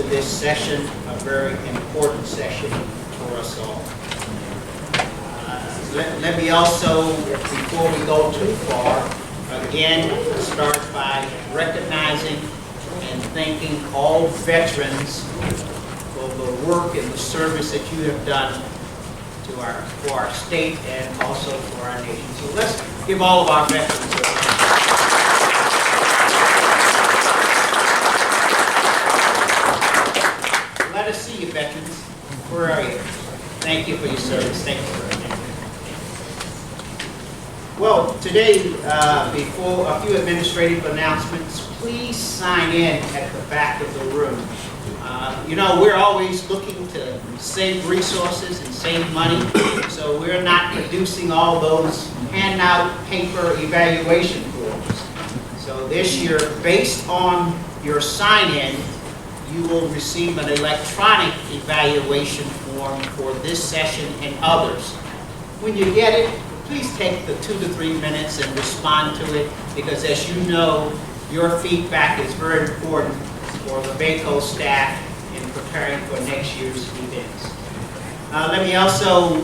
this session, a very important session for us all. Let me also, before we go too far, again start by recognizing and thanking all veterans for the work and the service that you have done to for our state and also for our nation. So let's give all of our veterans a round. Let us see you, veterans. Where are you? Thank you for your service. Thank you. Well, today, before a few administrative announcements, please sign in at the back of the room. You know, we're always looking to save resources and save money, so we're not producing all those handout paper evaluation forms. So this year, based on your sign-in, you will receive an electronic evaluation form for this session and others. When you get it, please take the 2 to 3 minutes and respond to it, because as you know, your feedback is very important for the VACo staff in preparing for next year's events. Let me also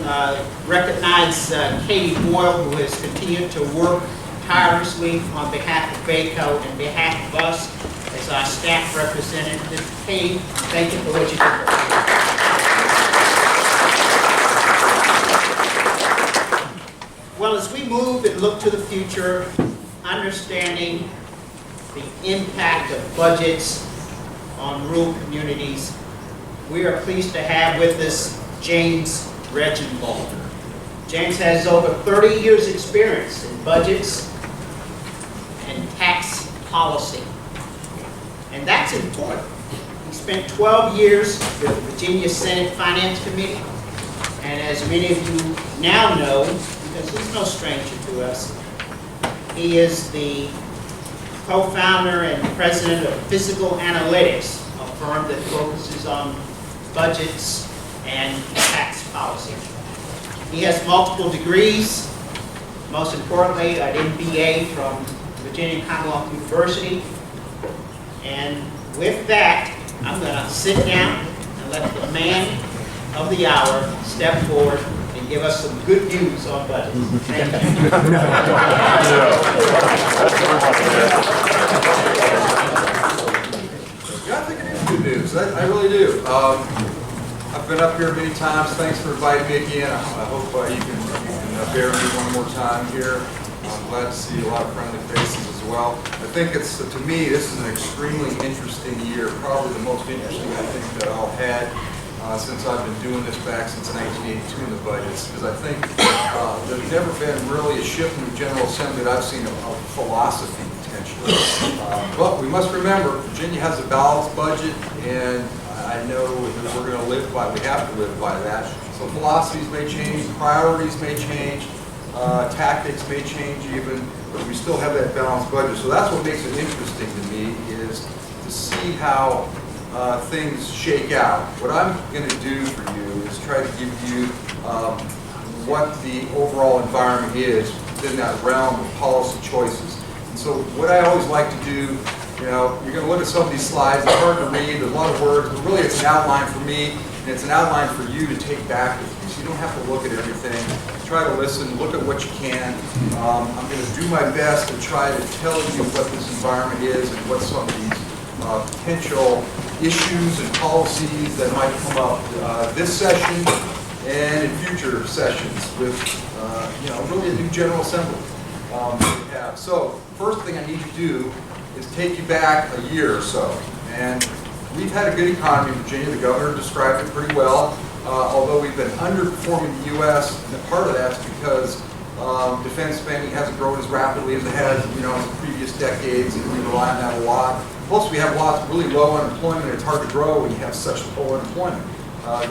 recognize Katie Boyle, who has continued to work tirelessly on behalf of VACo and behalf of us as our staff representative. Katie, thank you for what you did. Well, as we move and look to the future, understanding the impact of budgets on rural communities, we are pleased to have with us James Regimbal. James has over 30 years' experience in budgets and tax policy, and that's important. He spent 12 years with the Virginia Senate Finance Committee, and as many of you now know, because he's no stranger to us, he is the co-founder and president of Fiscal Analytics, a firm that focuses on budgets and tax policy. He has multiple degrees, most importantly an MBA from Virginia Commonwealth University. And with that, I'm going to sit down and let the man of the hour step forward and give us some good news on budgets. Thank you. Yeah, I think it is good news. I really do. I've been up here many times. Thanks for inviting me again. I hope you can bear me one more time here. I'm glad to see a lot of friendly faces as well. I think it's, to me, this is an extremely interesting year, probably the most interesting I think that I've had since I've been doing this back since 1982 in the budgets, because I think there's never been really a shift in the General Assembly that I've seen of philosophy potentially. But we must remember, Virginia has a balanced budget, and I know that we're going to live by, we have to live by that. So philosophies may change, priorities may change, tactics may change even, but we still have that balanced budget. So that's what makes it interesting to me, is to see how things shake out. What I'm going to do for you is try to give you what the overall environment is within that realm of policy choices. And so what I always like to do, you know, you're going to look at some of these slides, it's hard to read, there's a lot of words, but really it's an outline for me, and it's an outline for you to take back with you. So you don't have to look at everything. Try to listen, look at what you can. I'm going to do my best to try to tell you what this environment is and what some of these potential issues and policies that might come up this session and in future sessions with, you know, really a new General Assembly that we have. So, first thing I need to do is take you back a year or so. And we've had a good economy in Virginia. The governor described it pretty well, although we've been underperforming the U.S., and part of that's because defense spending hasn't grown as rapidly as it has, you know, in the previous decades, and we rely on that a lot. Plus, we have lots of really low unemployment. It's hard to grow when you have such low unemployment,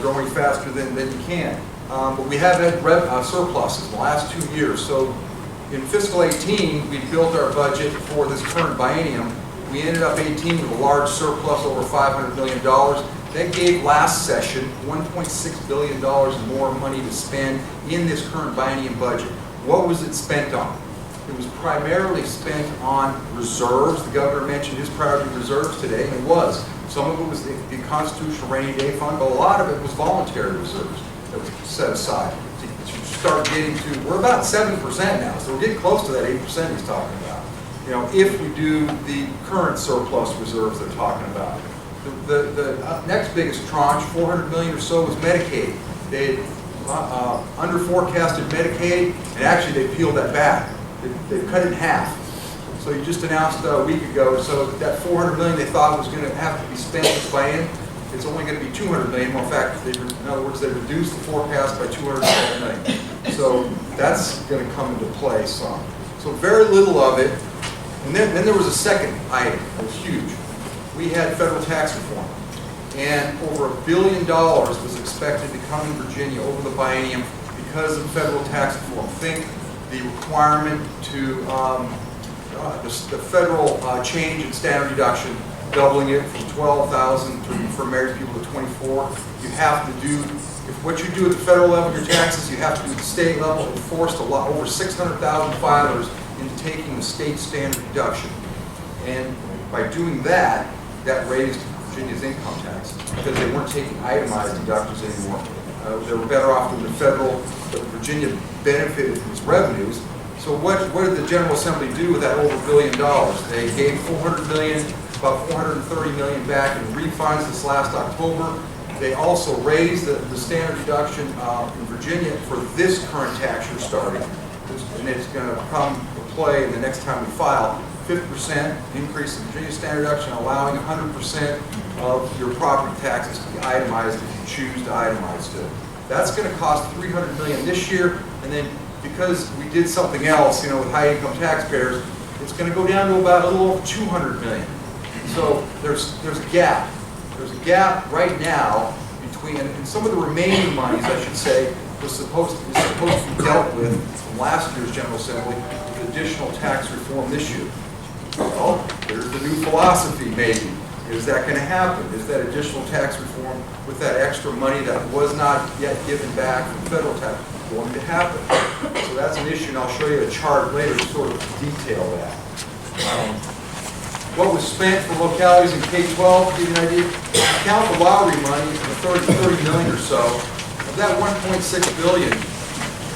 growing faster than you can. But we have had surpluses in the last 2 years. So in fiscal 18, we built our budget for this current biennium. We ended up 18 with a large surplus over $500 million. That gave last session $1.6 billion more money to spend in this current biennium budget. What was it spent on? It was primarily spent on reserves. The governor mentioned his priority reserves today, and it was. Some of it was the constitutional rainy day fund, but a lot of it was voluntary reserves that was set aside to start getting to, we're about 7% now, so we're getting close to that 8% he's talking about. You know, if we do the current surplus reserves they're talking about. The next biggest tranche, 400 million or so, was Medicaid. They under forecasted Medicaid, and actually they peeled that back. They cut it in half. So you just announced a week ago, so that 400 million they thought was going to have to be spent this buy-in, it's only going to be 200 million. Well, in fact, in other words, they reduced the forecast by 200 million. So that's going to come into play some. So very little of it. And then there was a second item that was huge. We had federal tax reform. And over $1 billion was expected to come in Virginia over the biennium because of federal tax reform. Think the requirement to the federal change in standard deduction, doubling it from 12,000 for married people to 24. You have to do, if what you do at the federal level, your taxes, you have to do at the state level. It forced over 600,000 filers into taking the state standard deduction. And by doing that, that raised Virginia's income taxes because they weren't taking itemized deductions anymore. They were better off than the federal, but Virginia benefited from its revenues. So what did the General Assembly do with that over $1 billion? They gave $400 million, about $430 million back in refunds this last October. They also raised the standard deduction in Virginia for this current tax year starting, and it's going to come to play in the next time we file. 50% increase in Virginia standard deduction, allowing 100% of your property taxes to be itemized if you choose to itemize it. That's going to cost $300 million this year, and then because we did something else, you know, with high-income taxpayers, it's going to go down to about a little over $200 million. So there's a gap. There's a gap right now between, and some of the remaining monies, I should say, was supposed to be dealt with from last year's General Assembly with additional tax reform this year. Well, there's the new philosophy, maybe. Is that going to happen? Is that additional tax reform with that extra money that was not yet given back from federal tax going to happen? So that's an issue, and I'll show you a chart later to sort of detail that. What was spent for localities in K-12, to give you an idea, count the lottery money, the 30 million or so, of that 1.6 billion,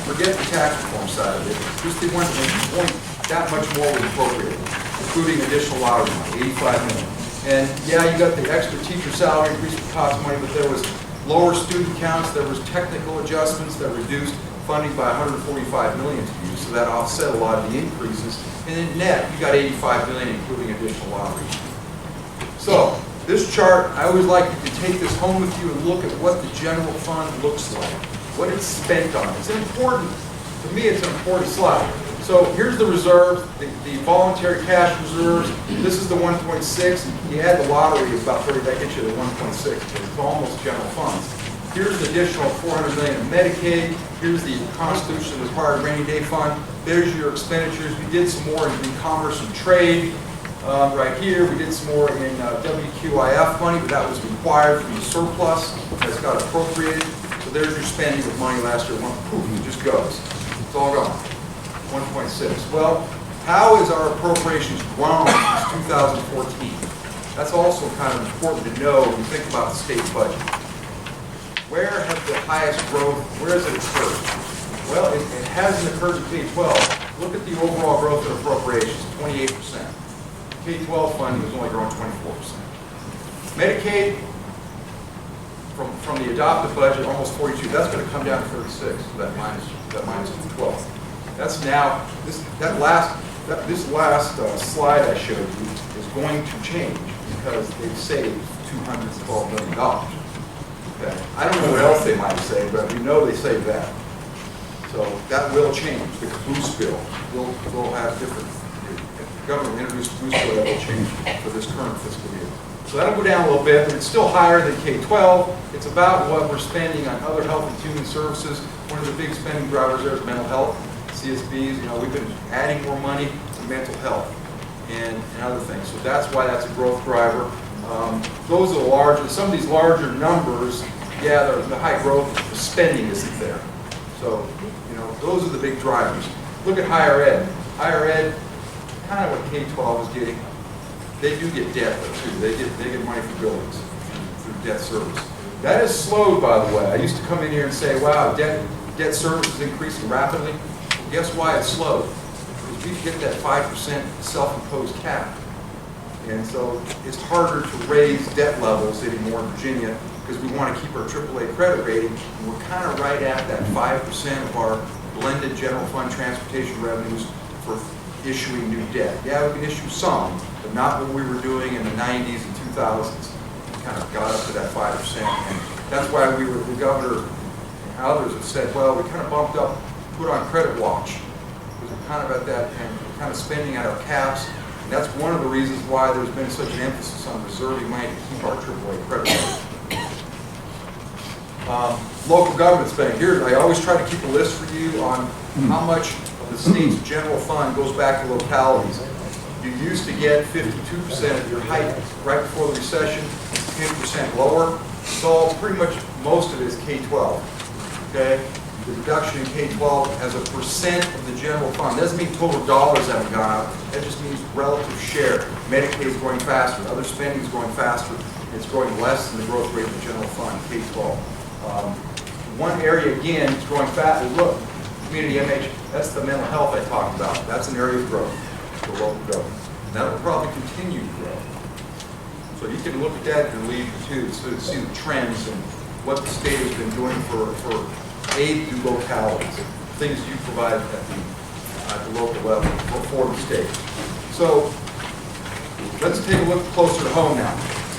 forget the tax reform side of it, just the one point, that much more was appropriated, including additional lottery money, 85 million. And yeah, you got the extra teacher salary increase for cost money, but there was lower student counts, there was technical adjustments that reduced funding by 145 million to you, so that offset a lot of the increases. And in net, you got 85 million, including additional lottery. So this chart, I always like you to take this home with you and look at what the general fund looks like, what it's spent on. It's important. To me, it's an important slide. So here's the reserves, the voluntary cash reserves. This is the 1.6. You add the lottery, it's about 30. That gets you to 1.6. But it's almost general funds. Here's the additional 400 million in Medicaid. Here's the constitutionally required rainy day fund. There's your expenditures. We did some more in commerce and trade. Right here, we did some more in WQIF money, but that was required from the surplus that's got appropriated. So there's your spending of money last year. Poof, it just goes. It's all gone. 1.6. Well, how has our appropriations grown since 2014? That's also kind of important to know when you think about the state budget. Where has the highest growth, where has it occurred? Well, it hasn't occurred in K-12. Look at the overall growth in appropriations, 28%. K-12 funding was only growing 24%. Medicaid, from the adopted budget, almost 42. That's going to come down to 36, so that minus 12. That's now, this last slide I showed you is going to change because they've saved $212 million. Okay. I don't know what else they might have saved, but we know they saved that. So that will change. The caboose bill will have different, the government introduced a caboose bill that will change for this current fiscal year. So that'll go down a little bit, but it's still higher than K-12. It's about what we're spending on other health and human services. One of the big spending drivers there is mental health. CSBs, you know, we've been adding more money to mental health and other things. So that's why that's a growth driver. Those are the larger, some of these larger numbers, yeah, the high growth, the spending isn't there. So, you know, those are the big drivers. Look at higher ed. Higher ed, kind of what K-12 is getting. they do get debt though too. They get money for buildings through debt service. That is slowed, by the way. I used to come in here and say, wow, debt service is increasing rapidly. Well, guess why it's slowed? Because we hit that 5% self-imposed cap. And so it's harder to raise debt levels anymore in Virginia because we want to keep our AAA credit rating. And we're kind of right at that 5% of our blended general fund transportation revenues for issuing new debt. Yeah, we can issue some, but not what we were doing in the 90s and 2000s. We kind of got up to that 5%. And that's why the governor and others have said, well, we kind of bumped up, put on credit watch. Because we're kind of at that, and we're kind of spending at our caps. And that's one of the reasons why there's been such an emphasis on reserving money to keep our AAA credit rating. Local government spending. Here, I always try to keep a list for you on how much of the state's general fund goes back to localities. You used to get 52% of your height right before the recession, 10% lower. So pretty much most of it is K-12. Okay? The reduction in K-12 as a percent of the general fund. Doesn't mean total dollars haven't gone up. That just means relative share. Medicaid is growing faster. Other spending is growing faster. It's growing less than the growth rate of the general fund, K-12. One area, again, is growing faster. Look, community MH, that's the mental health I talked about. That's an area of growth for local government. And that will probably continue to grow. So you can look at that in your leisure too, so to see the trends and what the state has been doing for aid to localities, things you provide at the local level for the state. So let's take a look closer to home now.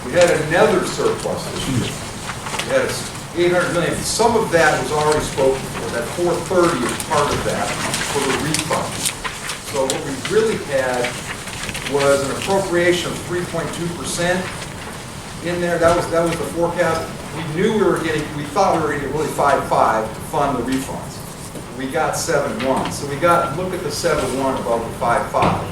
We had another surplus this year. We had $800 million. Some of that was already spoken for. That 430 is part of that for the refund. So what we really had was an appropriation of 3.2% in there. That was the forecast. We knew we thought we were going to get really 5.5 to fund the refunds. We got 7.1. So look at the 7.1 above the 5.5.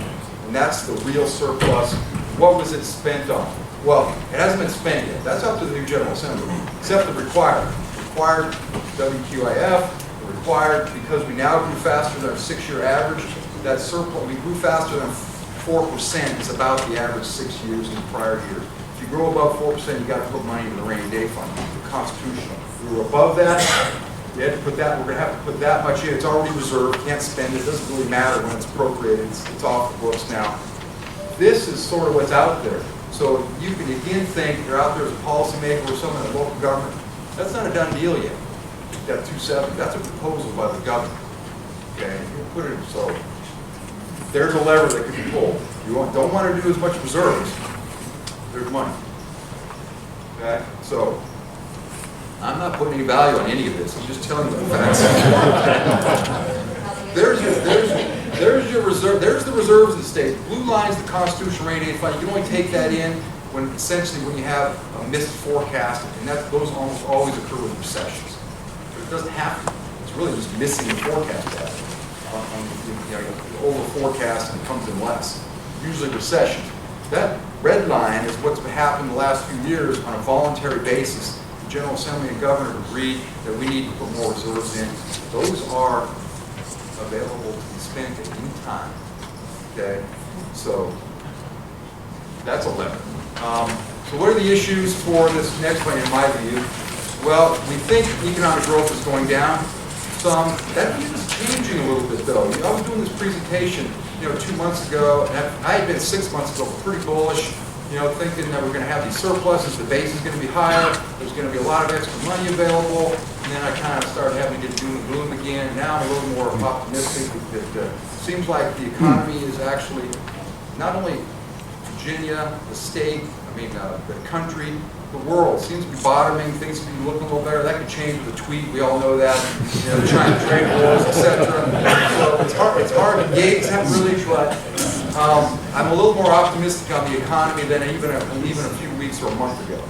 And that's the real surplus. What was it spent on? Well, it hasn't been spent yet. That's up to the new General Assembly, except the required. Required WQIF, required because we now grew faster than our 6-year average. That surplus, we grew faster than 4% is about the average 6 years in the prior years. If you grow above 4%, you got to put money in the rainy day fund, the constitutional. We were above that. We had to put that. We're going to have to put that much in. It's already reserved. Can't spend it. It doesn't really matter when it's appropriated. It's off the books now. This is sort of what's out there. So you can again think you're out there as a policymaker or someone in the local government. That's not a done deal yet. That 270. That's a proposal by the governor. Okay, you put it so. There's a lever that can be pulled. You don't want to do as much reserves. There's money. Okay, so I'm not putting any value on any of this. I'm just telling you the facts. There's your reserve. There's the reserves in the state. Blue line's the constitutional rainy day fund. You can only take that in when you have a missed forecast, and those almost always occur with recessions. But it doesn't have to. It's really just missing the forecast data. Over forecast and it comes in less. Usually recessions. That red line is what's happened the last few years on a voluntary basis. The General Assembly and Governor agreed that we need to put more reserves in. Those are available to be spent at any time. Okay, so that's a lever. So what are the issues for this next one in my view? Well, we think economic growth is going down. That view is changing a little bit though. I was doing this presentation, 2 months ago, and I had been 6 months ago pretty bullish, thinking that we're going to have these surpluses, the base is going to be higher, there's going to be a lot of extra money available, and then I kind of started having to get doom and gloom again. Now I'm a little more optimistic that it seems like the economy is actually not only Virginia, the state, the country, the world seems to be bottoming, things seem to be looking a little better. That could change with a tweet, we all know that, the China trade wars, etc. So it's hard to gauge that really, but I'm a little more optimistic on the economy than even a few weeks or a month ago.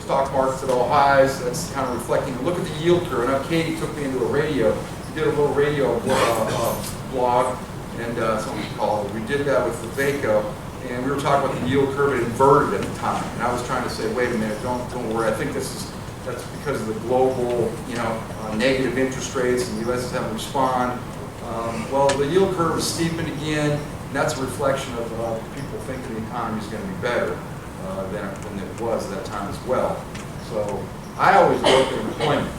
Stock market's at all highs, that's kind of reflecting. Look at the yield curve. I know Katie took me into a radio, we did a little radio blog, and something called it. We did that with the VACo. And we were talking about the yield curve, it inverted at the time. And I was trying to say, wait a minute, don't worry. I think that's because of the global, negative interest rates, and the U.S. is having to respond. Well, the yield curve is steepened again. And that's a reflection of people thinking the economy is going to be better than it was at that time as well. So I always look at employment.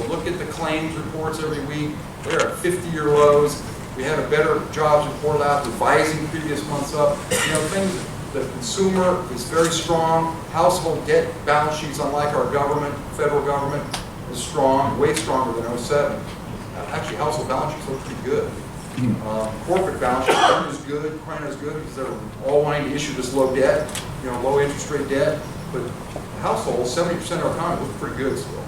Look at the claims reports every week. They're at 50-year lows. We had a better jobs report out, revising previous months up. Things. The consumer is very strong. Household debt balance sheets, unlike our government, federal government, is strong, way stronger than 07. Actually, household balance sheets look pretty good. Corporate balance sheets aren't as good, quite as good, because they're all wanting to issue this low debt, low interest rate debt. But households, 70% of our economy looks pretty good still.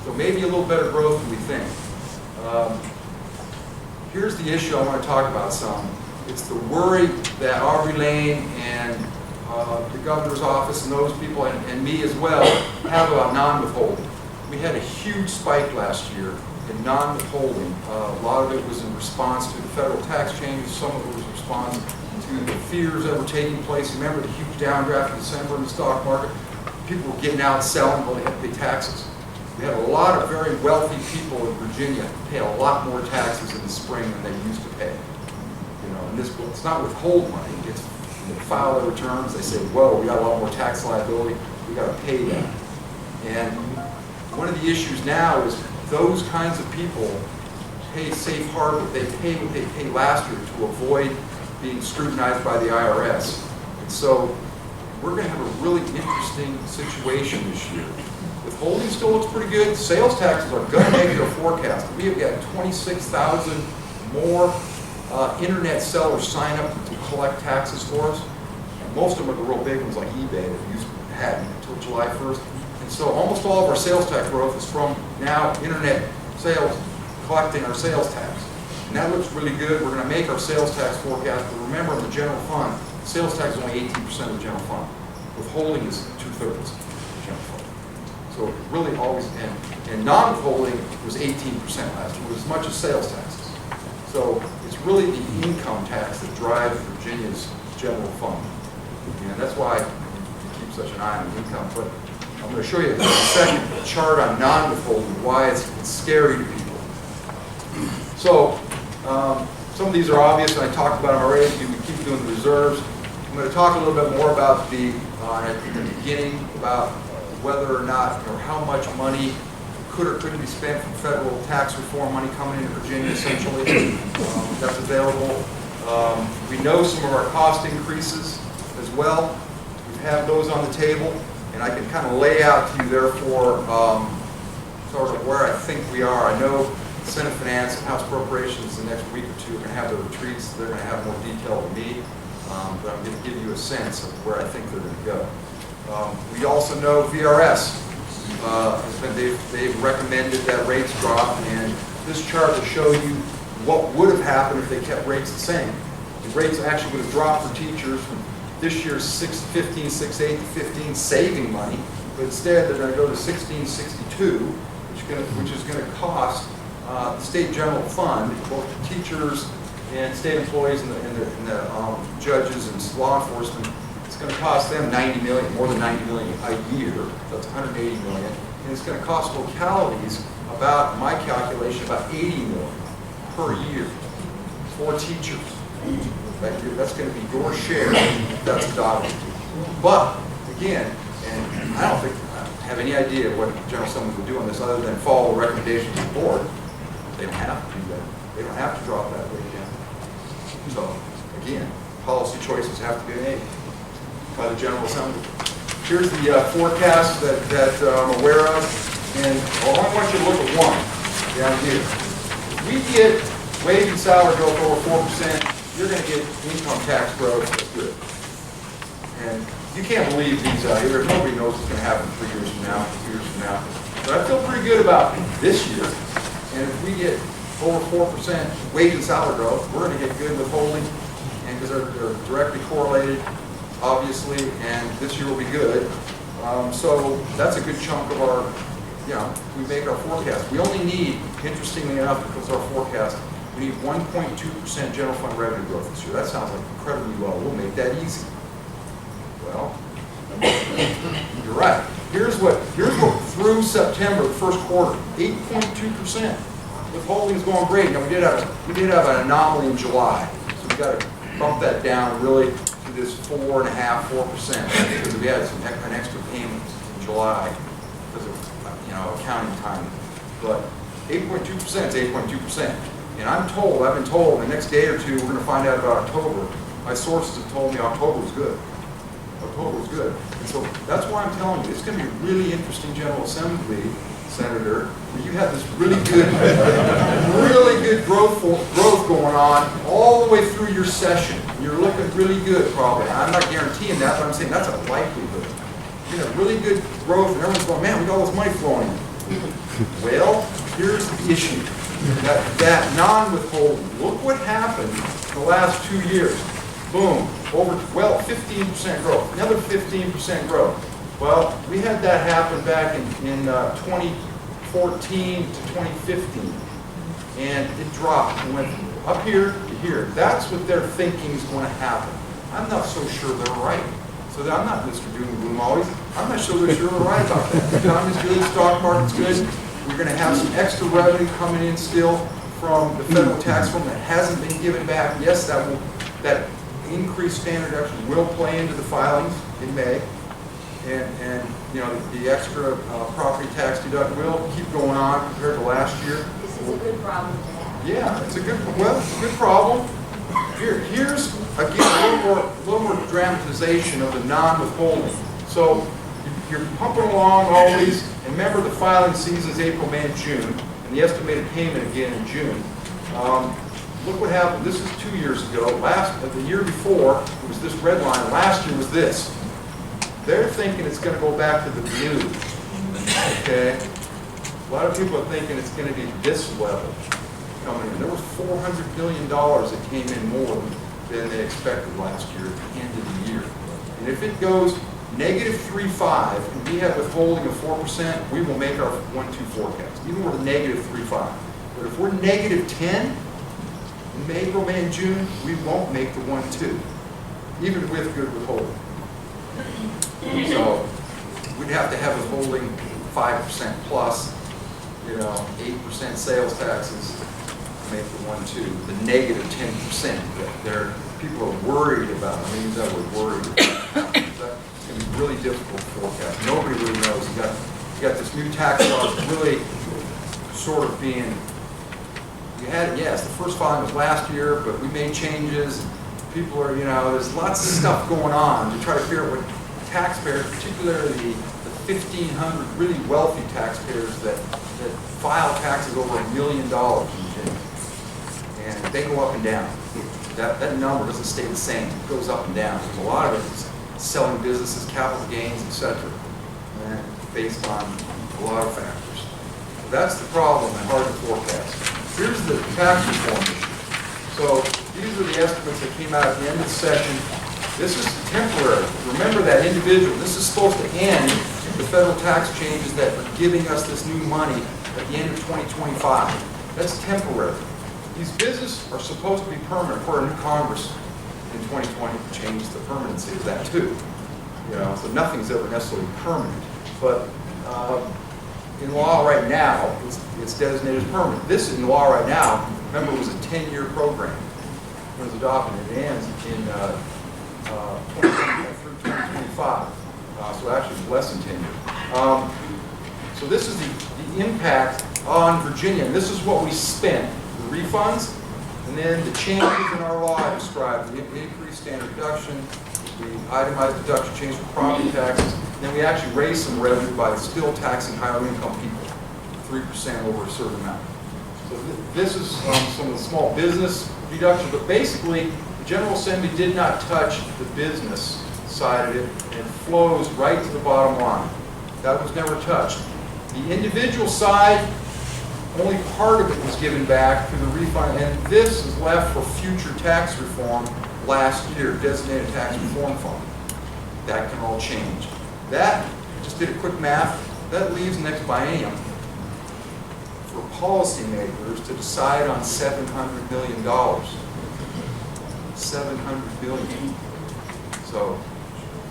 So maybe a little better growth than we think. Here's the issue I want to talk about some. It's the worry that Aubrey Lane and the governor's office and those people, and me as well, have about non-withholding. We had a huge spike last year in non-withholding. A lot of it was in response to the federal tax changes. Some of it was in response to the fears that were taking place. Remember the huge downdraft in December in the stock market? People were getting out, selling, but they had to pay taxes. We had a lot of very wealthy people in Virginia pay a lot more taxes in the spring than they used to pay. And it's not withhold money. It's when they file their returns, they say, whoa, we got a lot more tax liability, we got to pay that. And one of the issues now is those kinds of people pay safe harbor. They pay what they paid last year to avoid being scrutinized by the IRS. And so we're going to have a really interesting situation this year. Withholding still looks pretty good. Sales taxes are going to make their forecast. We have got 26,000 more internet sellers sign up to collect taxes for us. And most of them are the real big ones like eBay that hadn't until July 1st. And so almost all of our sales tax growth is from now internet sales collecting our sales tax. And that looks really good. We're going to make our sales tax forecast. But remember, in the general fund, sales tax is only 18% of the general fund. Withholding is 2/3 of the general fund. So really always, and non-withholding was 18% last year, as much as sales taxes. So it's really the income tax that drives Virginia's general fund. And that's why we keep such an eye on income. But I'm going to show you a second chart on non-withholding, why it's scary to people. So some of these are obvious, and I talked about them already. We keep doing the reserves. I'm going to talk a little bit more about the, in the beginning, about whether or not, or how much money could or couldn't be spent from federal tax reform money coming into Virginia, essentially. That's available. We know some of our cost increases as well. We have those on the table, and I can kind of lay out to you, therefore, sort of where I think we are. I know Senate Finance and House Appropriations the next week or two are going to have their retreats. They're going to have more detail than me, but I'm going to give you a sense of where I think they're going to go. We also know VRS. They've recommended that rates drop, and this chart will show you what would have happened if they kept rates the same. The rates actually would have dropped for teachers from this year's 15.68 to 15, saving money, but instead they're going to go to 16.62, which is going to cost the state general fund, both the teachers and state employees and the judges and law enforcement. It's going to cost them $90 million, more than $90 million a year. That's $180 million. And it's going to cost localities about, my calculation, about $80 million per year for teachers. That's going to be your share. That's adopted. But again, and I don't think I have any idea what General Assembly would do on this other than follow the recommendations of the board. They don't have to do that. They don't have to drop that rate down. So again, policy choices have to be made by the General Assembly. Here's the forecast that I'm aware of, and I want you to look at one down here. If we get wage and salary growth over 4%, you're going to get income tax growth that's good. And you can't believe these out here. Nobody knows what's going to happen 3 years from now, 2 years from now. But I feel pretty good about this year. And if we get over 4% wage and salary growth, we're going to get good withholding, and because they're directly correlated, obviously, and this year will be good. So that's a good chunk of our, we make our forecast. We only need, interestingly enough, because our forecast, we need 1.2% general fund revenue growth this year. That sounds like incredibly low. We'll make that easy. Well, you're right. Here's what through September, the first quarter, 8.2%. withholding's going great. Now, we did have an anomaly in July, so we got to bump that down really to this 4.5%, because we had an extra payment in July because of accounting time. But 8.2% is 8.2%. And I've been told the next day or two we're going to find out about October. My sources have told me October was good. October was good. And so that's why I'm telling you, it's going to be a really interesting General Assembly, Senator, where you have this really good growth going on all the way through your session. You're looking really good, probably. I'm not guaranteeing that, but I'm saying that's a likelihood. You're going to have really good growth, and everyone's going, man, we got all this money flowing in. Well, here's the issue. That non-withholding, look what happened in the last 2 years. Boom, 15% growth, another 15% growth. Well, we had that happen back in 2014 to 2015, and it dropped and went up here to here. That's what they're thinking is going to happen. I'm not so sure they're right. So I'm not Mr. Doom and Gloom always. I'm not sure they're right about that. The economy's good, the stock market's good. We're going to have some extra revenue coming in still from the federal tax reform that hasn't been given back. Yes, that increased standard deduction will play into the filings in May, and the extra property tax deduction will keep going on compared to last year. This is a good problem to have. Yeah, it's a good problem. Here's again a little more dramatization of the non-withholding. So you're pumping along always, and remember the filing season is April, May, and June, and the estimated payment again in June. Look what happened. This was 2 years ago. The year before, it was this red line. Last year was this. They're thinking it's going to go back to the blue. Okay? A lot of people are thinking it's going to be this level coming in. There was $400 billion that came in more than they expected last year at the end of the year. And if it goes negative 3.5 and we have withholding of 4%, we will make our 1-2 forecast, even with a negative 3.5. But if we're negative 10, in April, May, and June, we won't make the 1-2, even with good withholding. So we'd have to have withholding 5% plus, 8% sales taxes to make the 1-2. The negative 10% that people are worried about. I mean, use that word worried about. It's going to be really difficult to forecast. Nobody really knows. You got this new tax law that's really sort of being. You had it, yes, the first filing was last year, but we made changes. People are, there's lots of stuff going on to try to figure out what taxpayers, particularly the 1,500 really wealthy taxpayers that file taxes over $1 million in Virginia. And they go up and down. That number doesn't stay the same. It goes up and down. There's a lot of it is selling businesses, capital gains, etc. Based on a lot of factors. So that's the problem and hard to forecast. Here's the tax reform issue. So these are the estimates that came out at the end of the session. This is temporary. Remember that individual. This is supposed to end the federal tax changes that are giving us this new money at the end of 2025. That's temporary. These businesses are supposed to be permanent. For a new Congress in 2020 changes the permanency of that too. So nothing's ever necessarily permanent. But in law right now, it's designated as permanent. This in law right now, remember, it was a 10-year program. It was adopted. It ends in 2025. So actually it's less than 10 years. So this is the impact on Virginia. And this is what we spent, the refunds, and then the changes in our law I described, the increased standard deduction, the itemized deduction change for property taxes, and then we actually raised some revenue by still taxing higher income people, 3% over a certain amount. So this is some of the small business deductions, but basically the General Assembly did not touch the business side of it, and it flows right to the bottom line. That was never touched. The individual side, only part of it was given back through the refund, and this is left for future tax reform last year, designated tax reform fund. That can all change. That, just did a quick math, that leaves next biennium for policymakers to decide on $700 million. $700 billion. So,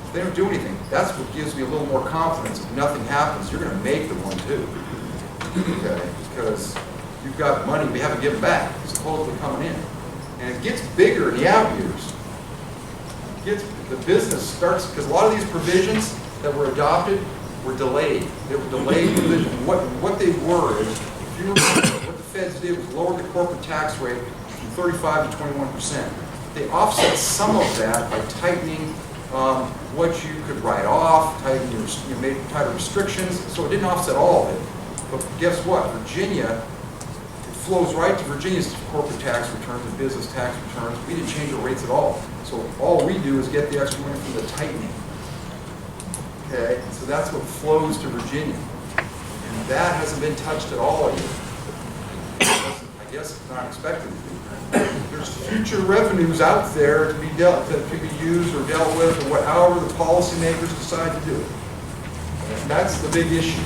if they don't do anything, that's what gives me a little more confidence. If nothing happens, you're going to make the 1-2. Okay? Because you've got money we haven't given back. It's supposedly coming in. And it gets bigger in the out years. The business starts, because a lot of these provisions that were adopted were delayed. They were delayed provisions. What they were is, if you remember, what the feds did was lower the corporate tax rate from 35 to 21%. They offset some of that by tightening what you could write off, tightening you made tighter restrictions, so it didn't offset all of it. But guess what? Virginia, it flows right to Virginia's corporate tax returns and business tax returns. We didn't change our rates at all. So all we do is get the extra money from the tightening. Okay, so that's what flows to Virginia. And that hasn't been touched at all yet. I guess it's not expected to be. There's future revenues out there to be used or dealt with, or however the policymakers decide to do it. And that's the big issue.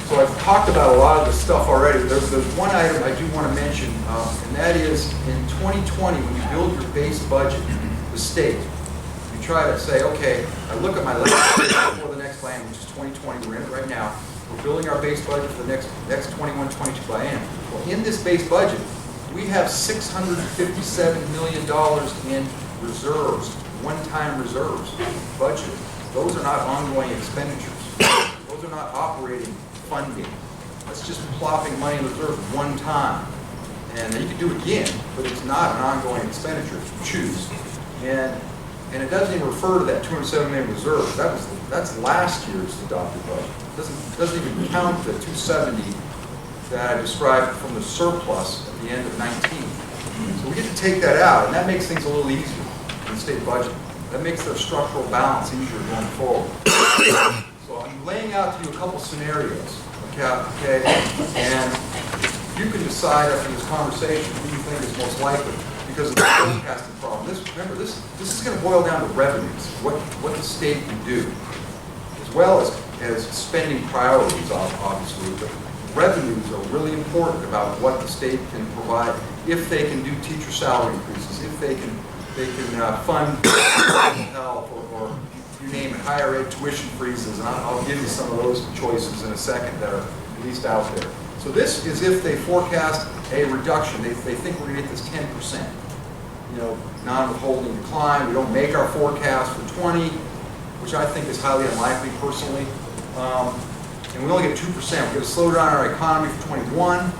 So I've talked about a lot of this stuff already. There's one item I do want to mention, and that is in 2020, when you build your base budget, the state, you try to say, okay, I look at my last budget before the next plan, which is 2020, we're in it right now. We're building our base budget for the next 21-22 biennium. Well, in this base budget, we have $657 million in reserves, one-time reserves, budgeted. Those are not ongoing expenditures. Those are not operating funding. That's just plopping money in reserve one time. And you can do it again, but it's not an ongoing expenditure if you choose. And it doesn't even refer to that $207 million reserve. That's last year's adopted budget. It doesn't even count the $270 that I described from the surplus at the end of 19. So we get to take that out, and that makes things a little easier in the state budget. That makes their structural balance easier going forward. So I'm laying out to you a couple scenarios, okay? And you can decide after this conversation who you think is most likely, because of the forecasting problem. Remember, this is going to boil down to revenues, what the state can do, as well as spending priorities, obviously. But revenues are really important about what the state can provide, if they can do teacher salary increases, if they can fund health, or you name it, higher ed tuition freezes, and I'll give you some of those choices in a second that are at least out there. So this is if they forecast a reduction. They think we're going to get this 10%. Non-withholding decline. We don't make our forecast for 20, which I think is highly unlikely personally. And we only get 2%. We're going to slow down our economy for 21,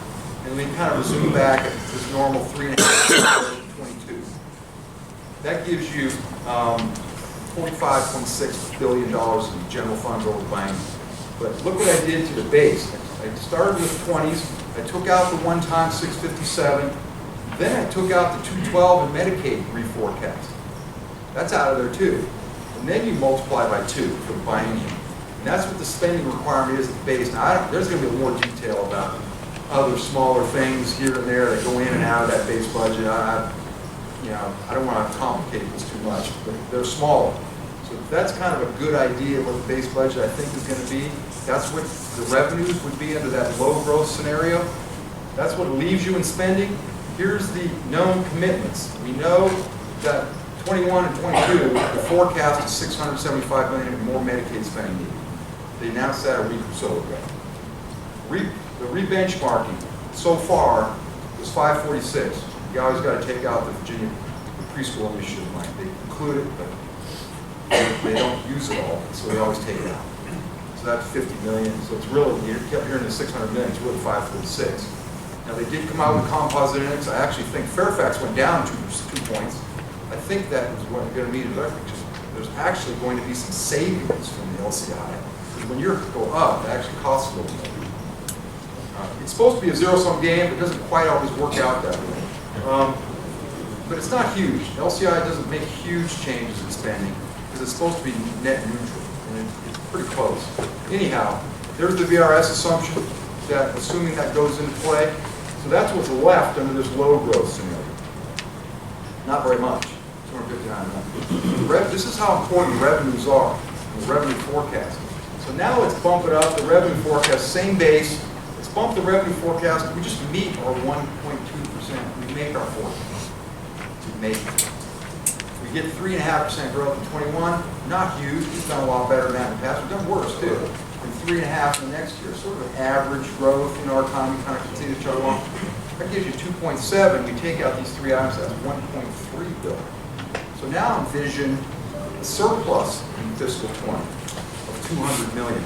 and we kind of resume back at this normal 3.5% for 22. That gives you $45.6 billion in general funds over the biennium. But look what I did to the base. I started with 20s. I took out the one-time 657. Then I took out the 212 and Medicaid reforecast. That's out of there too. And then you multiply by 2 for the biennium. And that's what the spending requirement is at the base. Now, there's going to be more detail about other smaller things here and there that go in and out of that base budget. I don't want to complicate this too much, but they're smaller. So that's kind of a good idea of what the base budget I think is going to be. That's what the revenues would be under that low growth scenario. That's what leaves you in spending. Here's the known commitments. We know that 21 and 22, the forecast is $675 million more Medicaid spending needed. They announced that a week or so ago. The re-benchmarking so far was 546. You always got to take out the Virginia preschool initiative money. They include it, but they don't use it all, so they always take it out. So that's 50 million. So it's really, you kept hearing the 600 million, it's really 546. Now they did come out with composite index. I actually think Fairfax went down 2 points. I think that is what you're going to need. There's actually going to be some savings from the LCI. Because when you go up, it actually costs a little more. It's supposed to be a zero-sum game, but it doesn't quite always work out that way. But it's not huge. LCI doesn't make huge changes in spending because it's supposed to be net neutral, and it's pretty close. Anyhow, there's the VRS assumption that assuming that goes into play. So that's what's left under this low growth scenario. Not very much, 259 million. This is how important revenues are, the revenue forecast. So now let's bump it up, the revenue forecast, same base. Let's bump the revenue forecast. We just meet our 1.2%. We make our forecast. We make it. We get 3.5% growth in 21. Not huge. We've done a lot better than that in the past. We've done worse too. And 3.5 the next year, sort of an average growth in our economy, kind of continue to chug along. That gives you 2.7. We take out these three items, that's 1.3 billion. So now envision a surplus in fiscal 20 of 200 million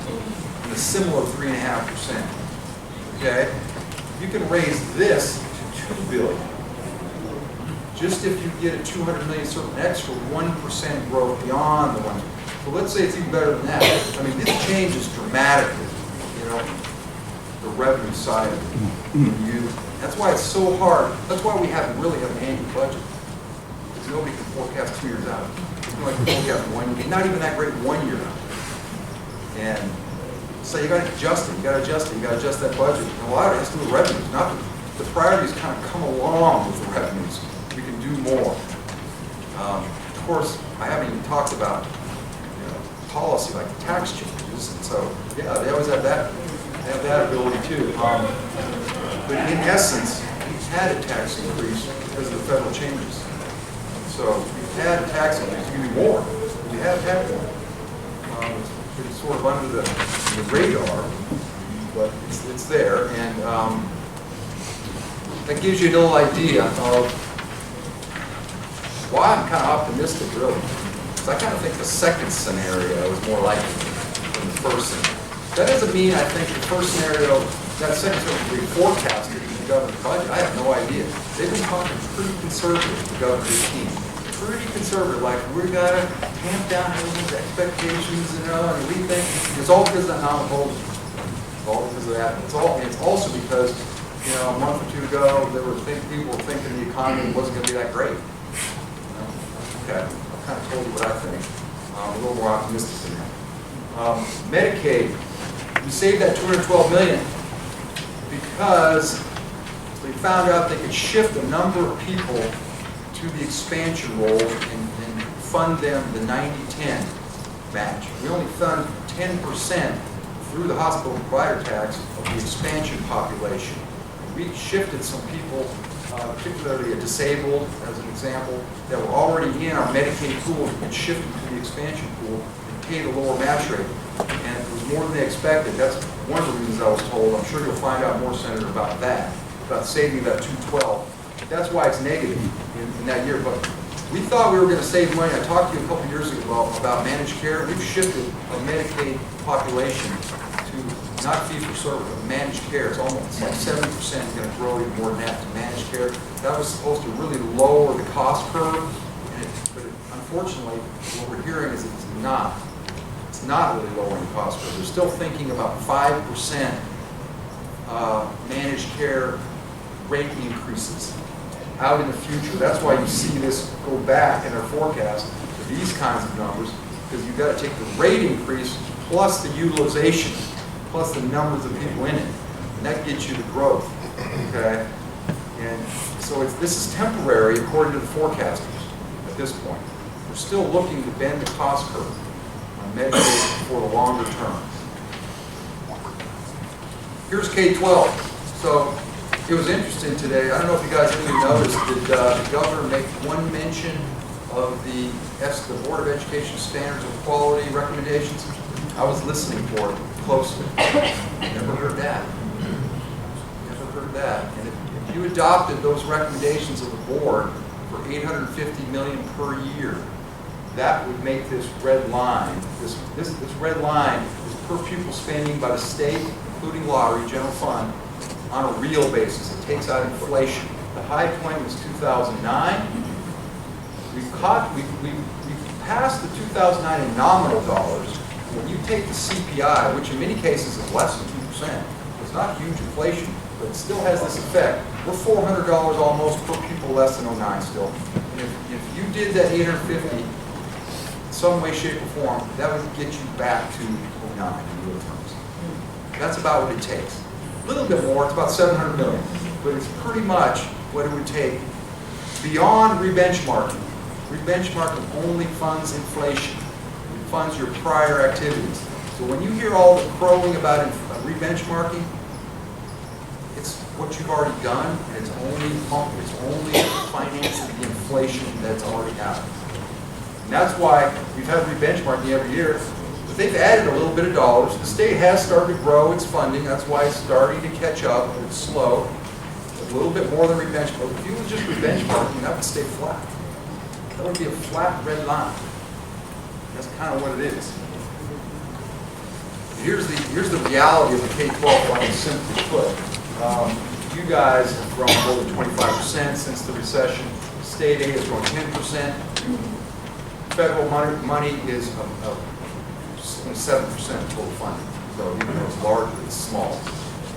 and a similar 3.5%. Okay? You can raise this to 2 billion. Just if you get a 200 million surplus, an extra 1% growth beyond the one. So let's say it's even better than that. I mean, this changes dramatically, you know, the revenue side of it. That's why it's so hard. That's why we really have an annual budget. Because nobody can forecast 2 years out. Nobody can forecast 1 year. Not even that great 1 year out. And so you got to adjust it. You got to adjust it. You got to adjust that budget. And a lot of it has to do with revenues. Not the priorities kind of come along with the revenues. We can do more. Of course, I haven't even talked about policy like the tax changes, and so yeah, they always have that. They have that ability too. But in essence, we've had a tax increase because of the federal changes. So we've had a tax increase. It's going to be more. We have had one. It's sort of under the radar, but it's there, and that gives you a little idea of why I'm kind of optimistic, really. I kind of think the second scenario is more likely than the first scenario. That doesn't mean I think the first scenario, that second scenario will be forecasted in the governor's budget. I have no idea. They've been talking pretty conservative, the governor's team. Pretty conservative, like we're going to tamp down everyone's expectations, you know, and we think it's all because of that non-voting. It's all because of that. It's also because, you know, a month or two ago, people were thinking the economy wasn't going to be that great. You know? Okay. Kind of told you what I think. A little more optimistic than that. Medicaid, we saved that $212 million because they found out they could shift a number of people to the expansion roles and fund them the 90-10 match. We only fund 10% through the hospital provider tax of the expansion population. We shifted some people, particularly a disabled, as an example, that were already in our Medicaid pool and shifted to the expansion pool and paid a lower match rate. And it was more than they expected. That's one of the reasons I was told. I'm sure you'll find out more, Senator, about that, about saving that $212. That's why it's negative in that year. But we thought we were going to save money. I talked to you a couple years ago about managed care. We've shifted a Medicaid population to not fee-for-service, but managed care. It's almost like 70% going to grow even more than that to managed care. That was supposed to really lower the cost curve, but unfortunately, what we're hearing is it's not. It's not really lowering the cost curve. They're still thinking about 5% managed care rate increases out in the future. That's why you see this go back in our forecast to these kinds of numbers, because you've got to take the rate increase plus the utilization, plus the numbers of people in it, and that gets you the growth, okay? And so this is temporary according to the forecasters at this point. We're still looking to bend the cost curve on Medicaid for the longer term. Here's K-12. So it was interesting today. I don't know if you guys really noticed, did the governor make one mention of the Board of Education Standards of Quality recommendations? I was listening for it closely. Never heard that. Never heard that. And if you adopted those recommendations of the board for $850 million per year, that would make this red line. This red line is per pupil spending by the state, including lottery, general fund, on a real basis. It takes out inflation. The high point was 2009. We've passed the 2009 in nominal dollars. When you take the CPI, which in many cases is less than 2%, it's not huge inflation, but it still has this effect. We're $400 almost per pupil less than 09 still. And if you did that 850 in some way, shape, or form, that would get you back to 09 in real terms. That's about what it takes. A little bit more, it's about $700 million, but it's pretty much what it would take beyond rebenchmarking. Rebenchmarking only funds inflation. It funds your prior activities. So when you hear all the crowing about rebenchmarking, it's what you've already done, and it's only financing the inflation that's already happened. And that's why we've had rebenchmarking every year. The they've added a little bit of dollars. The state has started to grow its funding. That's why it's starting to catch up. It's slow. A little bit more than re-benchmark. If you was just re-benchmarking, that would stay flat. That would be a flat red line. That's kind of what it is. Here's the reality of the K-12 funding, simply put. You guys have grown more than 25% since the recession. State aid has grown 10%. Federal money is 7% of total funding. So even though it's large, it's small.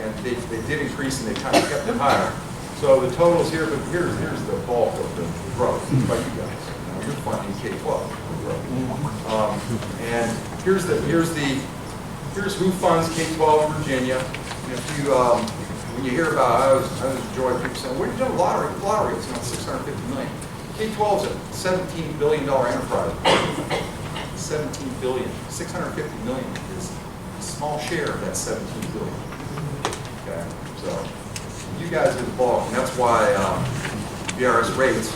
And they did increase and they kind of kept it higher. So the totals here, but here's the bulk of the growth by you guys. You're funding K-12 growth. And here's who funds K-12 in Virginia. And if you when you hear about, I was enjoying people saying, "What are you doing? Lottery, it's not 650 million." K-12 is a $17 billion enterprise. 17 billion, 650 million is a small share of that 17 billion. Okay, so you guys are the bulk, and that's why VRS rates,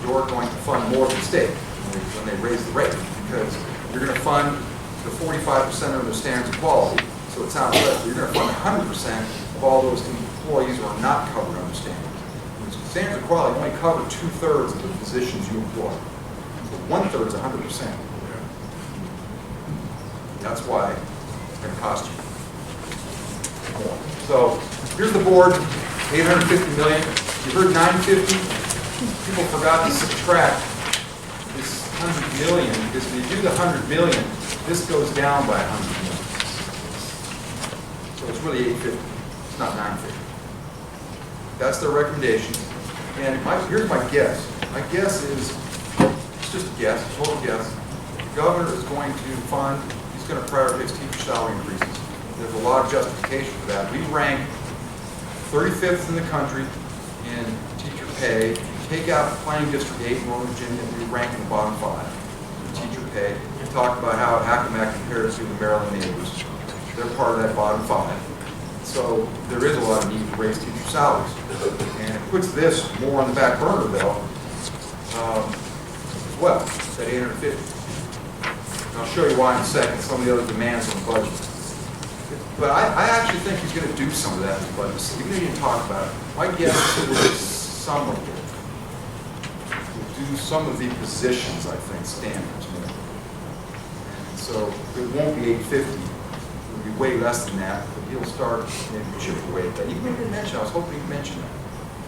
you're going to fund more than the state when they raise the rate, because you're going to fund the 45% of the standards of quality. So it sounds less, but you're going to fund 100% of all those employees who are not covered under standards. Standards of quality only cover 2/3 of the positions you employ. So 1/3 is 100%. That's why it's going to cost you more. So here's the board, 850 million. You heard 950. People forgot to subtract this 100 million, because when you do the 100 million, this goes down by 100 million. So it's really 850. It's not 950. That's their recommendation. And here's my guess. My guess is, it's just a guess, a total guess. The governor is going to fund, he's going to prioritize teacher salary increases. There's a lot of justification for that. We rank 35th in the country in teacher pay. If you take out Planning District 8 in Northern Virginia, we rank in the bottom 5 in teacher pay. We talked about how Accomack compares to the Maryland neighbors. They're part of that bottom 5. So there is a lot of need to raise teacher salaries. And it puts this more on the back burner, though, as well, at 850. And I'll show you why in a second, some of the other demands on the budget. But I actually think he's going to do some of that in the budget. So even though he didn't talk about it, my guess is he will do some of it. He'll do some of the positions, I think, standards. And so it won't be 850. It'll be way less than that, but he'll start maybe chip away at that. You didn't mention, I was hoping you'd mention that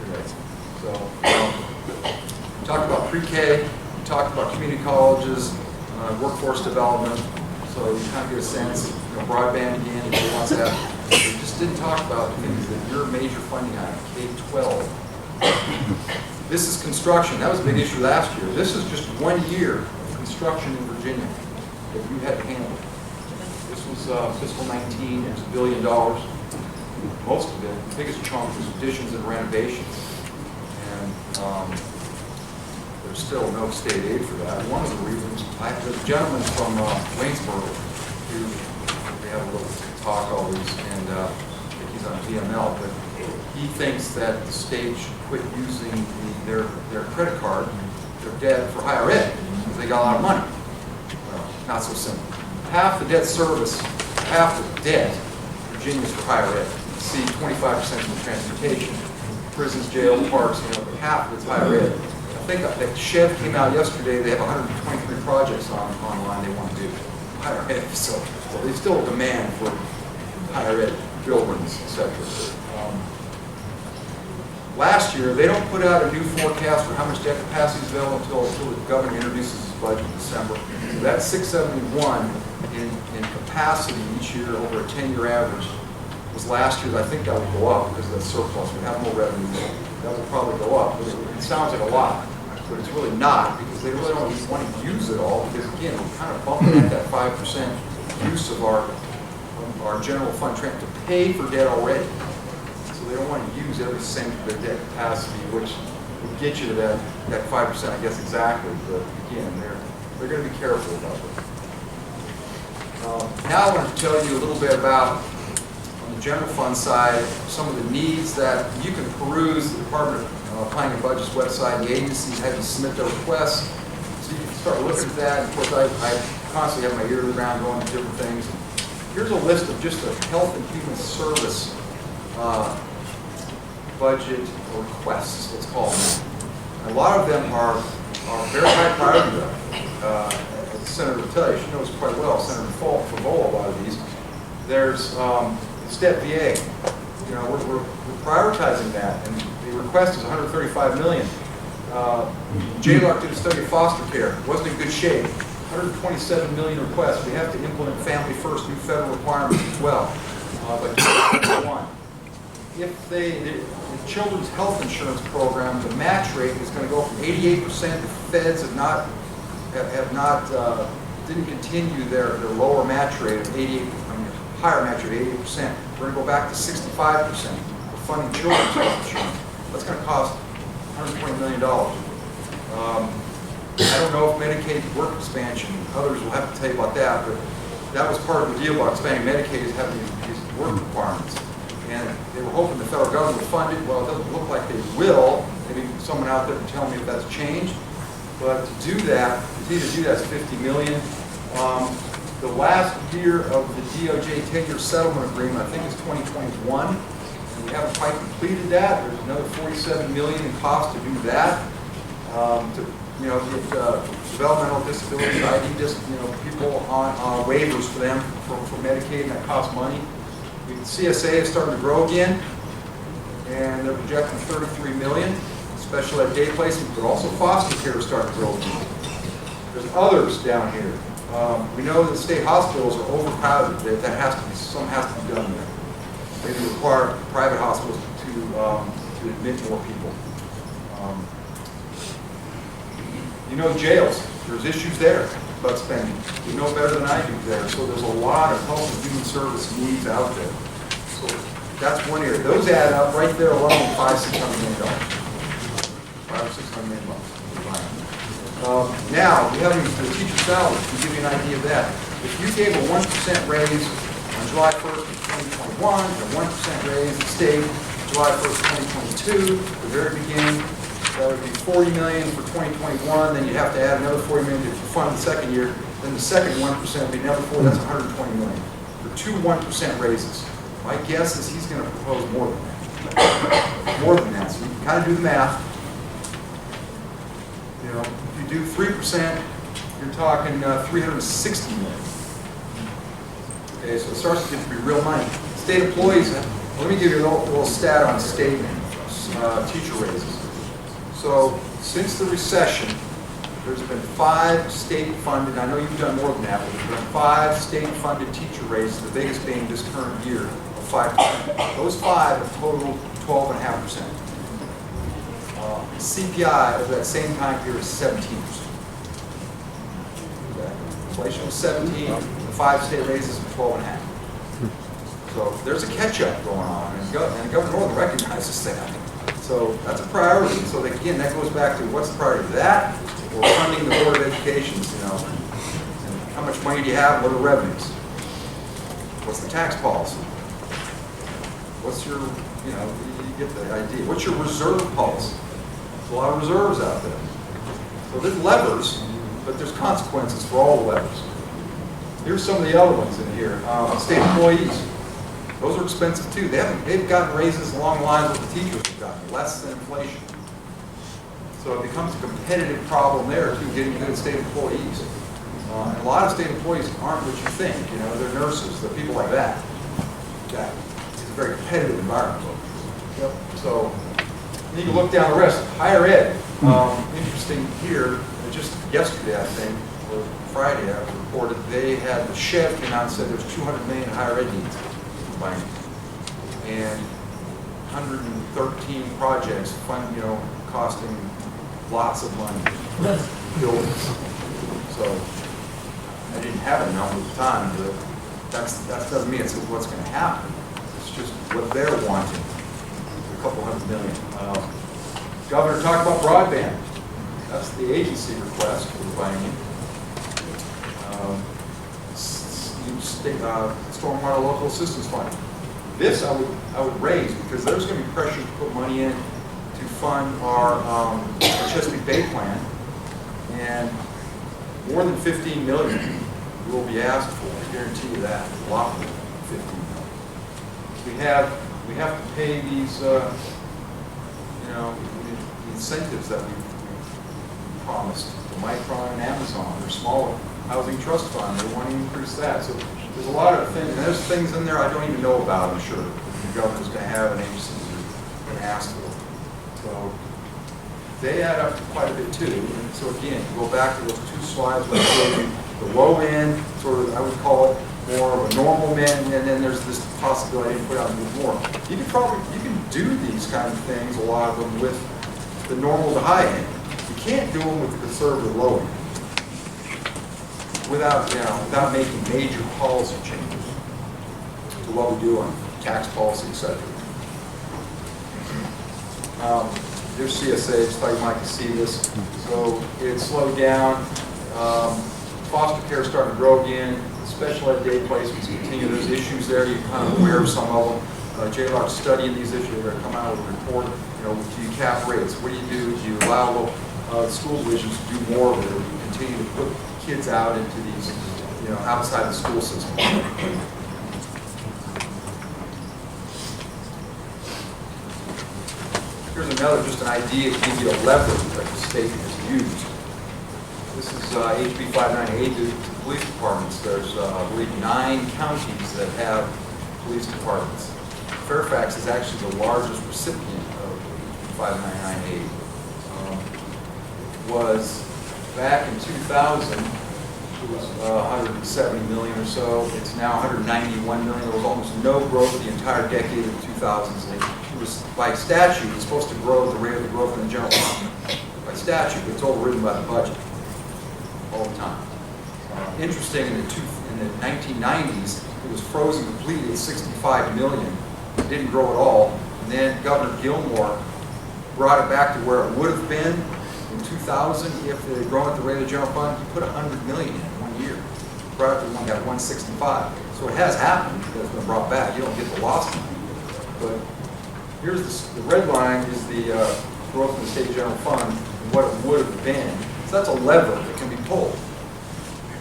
today. So, we talked about pre-K, we talked about community colleges, workforce development, so you kind of get a sense, broadband again, if you want to have. We just didn't talk about the things that your major funding item, K-12. This is construction. That was a big issue last year. This is just 1 year of construction in Virginia that you had to handle. This was fiscal 19, it was $1 billion. Most of it, the biggest chunk was additions and renovations. And there's still no state aid for that. One of the reasons, the gentleman from Waynesboro, who we have a little talk always, and I think he's on VML, but he thinks that the state should quit using their credit card, their debt for higher ed, because they got a lot of money. Well, not so simple. Half the debt service, half the debt, Virginia is for higher ed. You see 25% from transportation, prisons, jails, parks, half of it's higher ed. I think that Chev came out yesterday, they have 123 projects online they want to do higher ed, so there's still a demand for higher ed buildings, etc. Last year, they don't put out a new forecast for how much debt capacity is available until the governor introduces his budget in December. So that's 671 in capacity each year over a 10-year average. Was last year, I think that would go up because of that surplus. We have more revenue. That will probably go up. But it sounds like a lot, but it's really not, because they really don't want to use it all, because again, we're kind of bumping at that 5% use of our general fund to pay for debt already. So they don't want to use every cent of their debt capacity, which will get you to that 5%, I guess, exactly. But again, they're going to be careful about it. Now I want to tell you a little bit about, on the general fund side, some of the needs that you can peruse the Department of Planning and Budget's website. The agencies had to submit their requests, so you can start looking at that. Of course, I constantly have my ear to the ground going to different things. Here's a list of just the Health and Human Service budget requests, let's call them. A lot of them are very high priority though. As the Senator will tell you, she knows quite well, Senator Favola, a lot of these. There's STEP VA. You know, we're prioritizing that, and the request is $135 million. JLARC did a study of foster care, wasn't in good shape. $127 million requests. We have to implement Family First, new federal requirements as well. But one, if the Children's Health Insurance Program, the match rate is going to go from 88%. The feds didn't continue their lower match rate of 88, higher match rate of 88%. We're going to go back to 65% for funding children's health insurance. That's going to cost $120 million. I don't know if Medicaid work expansion, others will have to tell you about that, but that was part of the deal about expanding Medicaid is having these work requirements. And they were hoping the federal government would fund it. Well, it doesn't look like they will. Maybe someone out there can tell me if that's changed. But to do that, continue to do that is $50 million. The last year of the DOJ 10-year settlement agreement, I think, is 2021. And we haven't quite completed that. There's another $47 million in cost to do that. To get developmental disabilities, ID, people on waivers for them for Medicaid, and that costs money. The CSA is starting to grow again, and they're projecting $33 million. Special ed day placement, but also foster care is starting to grow again. There's others down here. We know that state hospitals are overcrowded. That some has to be done there. Maybe require private hospitals to admit more people. Jails, there's issues there about spending. You know better than I do there. So there's a lot of health and human service needs out there. So that's one area. Those add up right there alone $500–600 million. $500–600 million. Now, we have the teacher salary to give you an idea of that. If you gave a 1% raise on July 1st of 2021, and a 1% raise at state July 1st, 2022, at the very beginning, that would be $40 million for 2021. Then you'd have to add another $40 million to fund the second year. Then the second 1% would be another $40. That's $120 million for two 1% raises. My guess is he's going to propose more than that. More than that. So you can kind of do the math. If you do 3%, you're talking $360 million. Okay, so it starts to get to be real money. State employees. Let me give you a little stat on state teacher raises. So since the recession, there's been 5 state-funded, I know you've done more than that, but there's been 5 state-funded teacher raises, the biggest being this current year of 5%. Those 5 have totaled 12.5%. CPI over that same time period is 17%. Okay. Inflation was 17, the 5 state raises were 12.5. So there's a catch-up going on, and Governor Northern recognizes that. So that's a priority. So again, that goes back to what's the priority of that, or funding the Board of Education, and how much money do you have, what are the revenues? What's the tax policy? What's your, you get the idea. What's your reserve policy? There's a lot of reserves out there. So there's levers, but there's consequences for all the levers. Here's some of the other ones in here. State employees. Those are expensive too. They've gotten raises along the lines of the teachers have gotten, less than inflation. So it becomes a competitive problem there too, getting good state employees. And a lot of state employees aren't what you think. They're nurses, they're people like that. It's a very competitive environment. Yep. So you can look down the rest. Higher ed. Interesting here. Just yesterday, I think, or Friday, I reported they had the SHEV came out and said there's $200 million in higher ed needs. And 113 projects, costing lots of money, buildings. So I didn't have a number at the time, but that doesn't mean it's what's going to happen. It's just what they're wanting. A couple $100 million. Governor talked about broadband. That's the agency request for the biennium. Stormwater local assistance fund. This I would raise because there's going to be pressure to put money in to fund our Chesapeake Bay plan, and more than $15 million will be asked for. I guarantee you that. A lot more than 15 million. We have to pay these, the incentives that we promised to Micron and Amazon. They're smaller housing trust fund. They want to increase that. So there's a lot of things. And there's things in there I don't even know about, I'm sure. The governor's going to have an agency going to ask for. So they add up to quite a bit too. And so again, you go back to those two slides where I showed you the low end, sort of, I would call it more of a normal men, and then there's this possibility to put out a bit more. You can do these kind of things, a lot of them, with the normal to high end. You can't do them with the conservative low end without making major policy changes to what we do on tax policy, etc. There's CSA, just thought you might see this. So it slowed down. Foster care started to grow again. Special ed day placements continue. There's issues there. You're kind of aware of some of them. JLOC's studying these issues. They're going to come out with a report. Do you cap rates? What do? Do you allow school divisions to do more of it? Or do you continue to put kids out into these, outside the school system? Here's another, just an idea to give you a lever that the state has used. This is HB 598 to police departments. There's, I believe, 9 counties that have police departments. Fairfax is actually the largest recipient of 5998. Was back in 2000, it was 170 million or so. It's now 191 million. There was almost no growth the entire decade of the 2000s. It was, by statute, it's supposed to grow at the rate of the growth in the general fund. By statute, it's overridden by the budget all the time. Interesting, in the 1990s, it was frozen completely at 65 million. It didn't grow at all. And then Governor Gilmore brought it back to where it would have been in 2000 if it had grown at the rate of the general fund. He put 100 million in 1 year. Brought it to one, got 165. So it has happened. It's been brought back. You don't get the lost money. But here's the red line is the growth in the state general fund and what it would have been. So that's a lever that can be pulled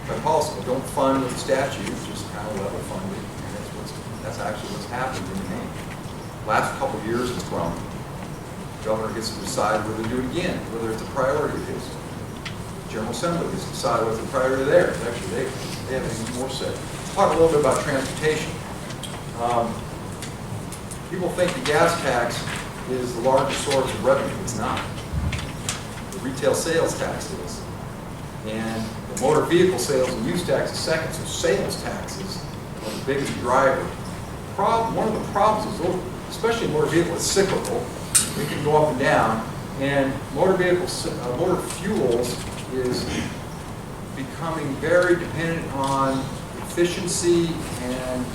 by policy. But don't fund with statute, just kind of level fund it. And that's actually what's happened in the main. Last couple of years it's grown. The governor gets to decide whether to do it again, whether it's a priority of his. General Assembly gets to decide what's a priority there. Actually, they have even more say. Let's talk a little bit about transportation. People think the gas tax is the largest source of revenue. It's not. The retail sales tax is. And the motor vehicle sales and use tax is second, so sales taxes are the biggest driver. One of the problems is, especially motor vehicle, it's cyclical. It can go up and down. And motor fuels is becoming very dependent on efficiency, and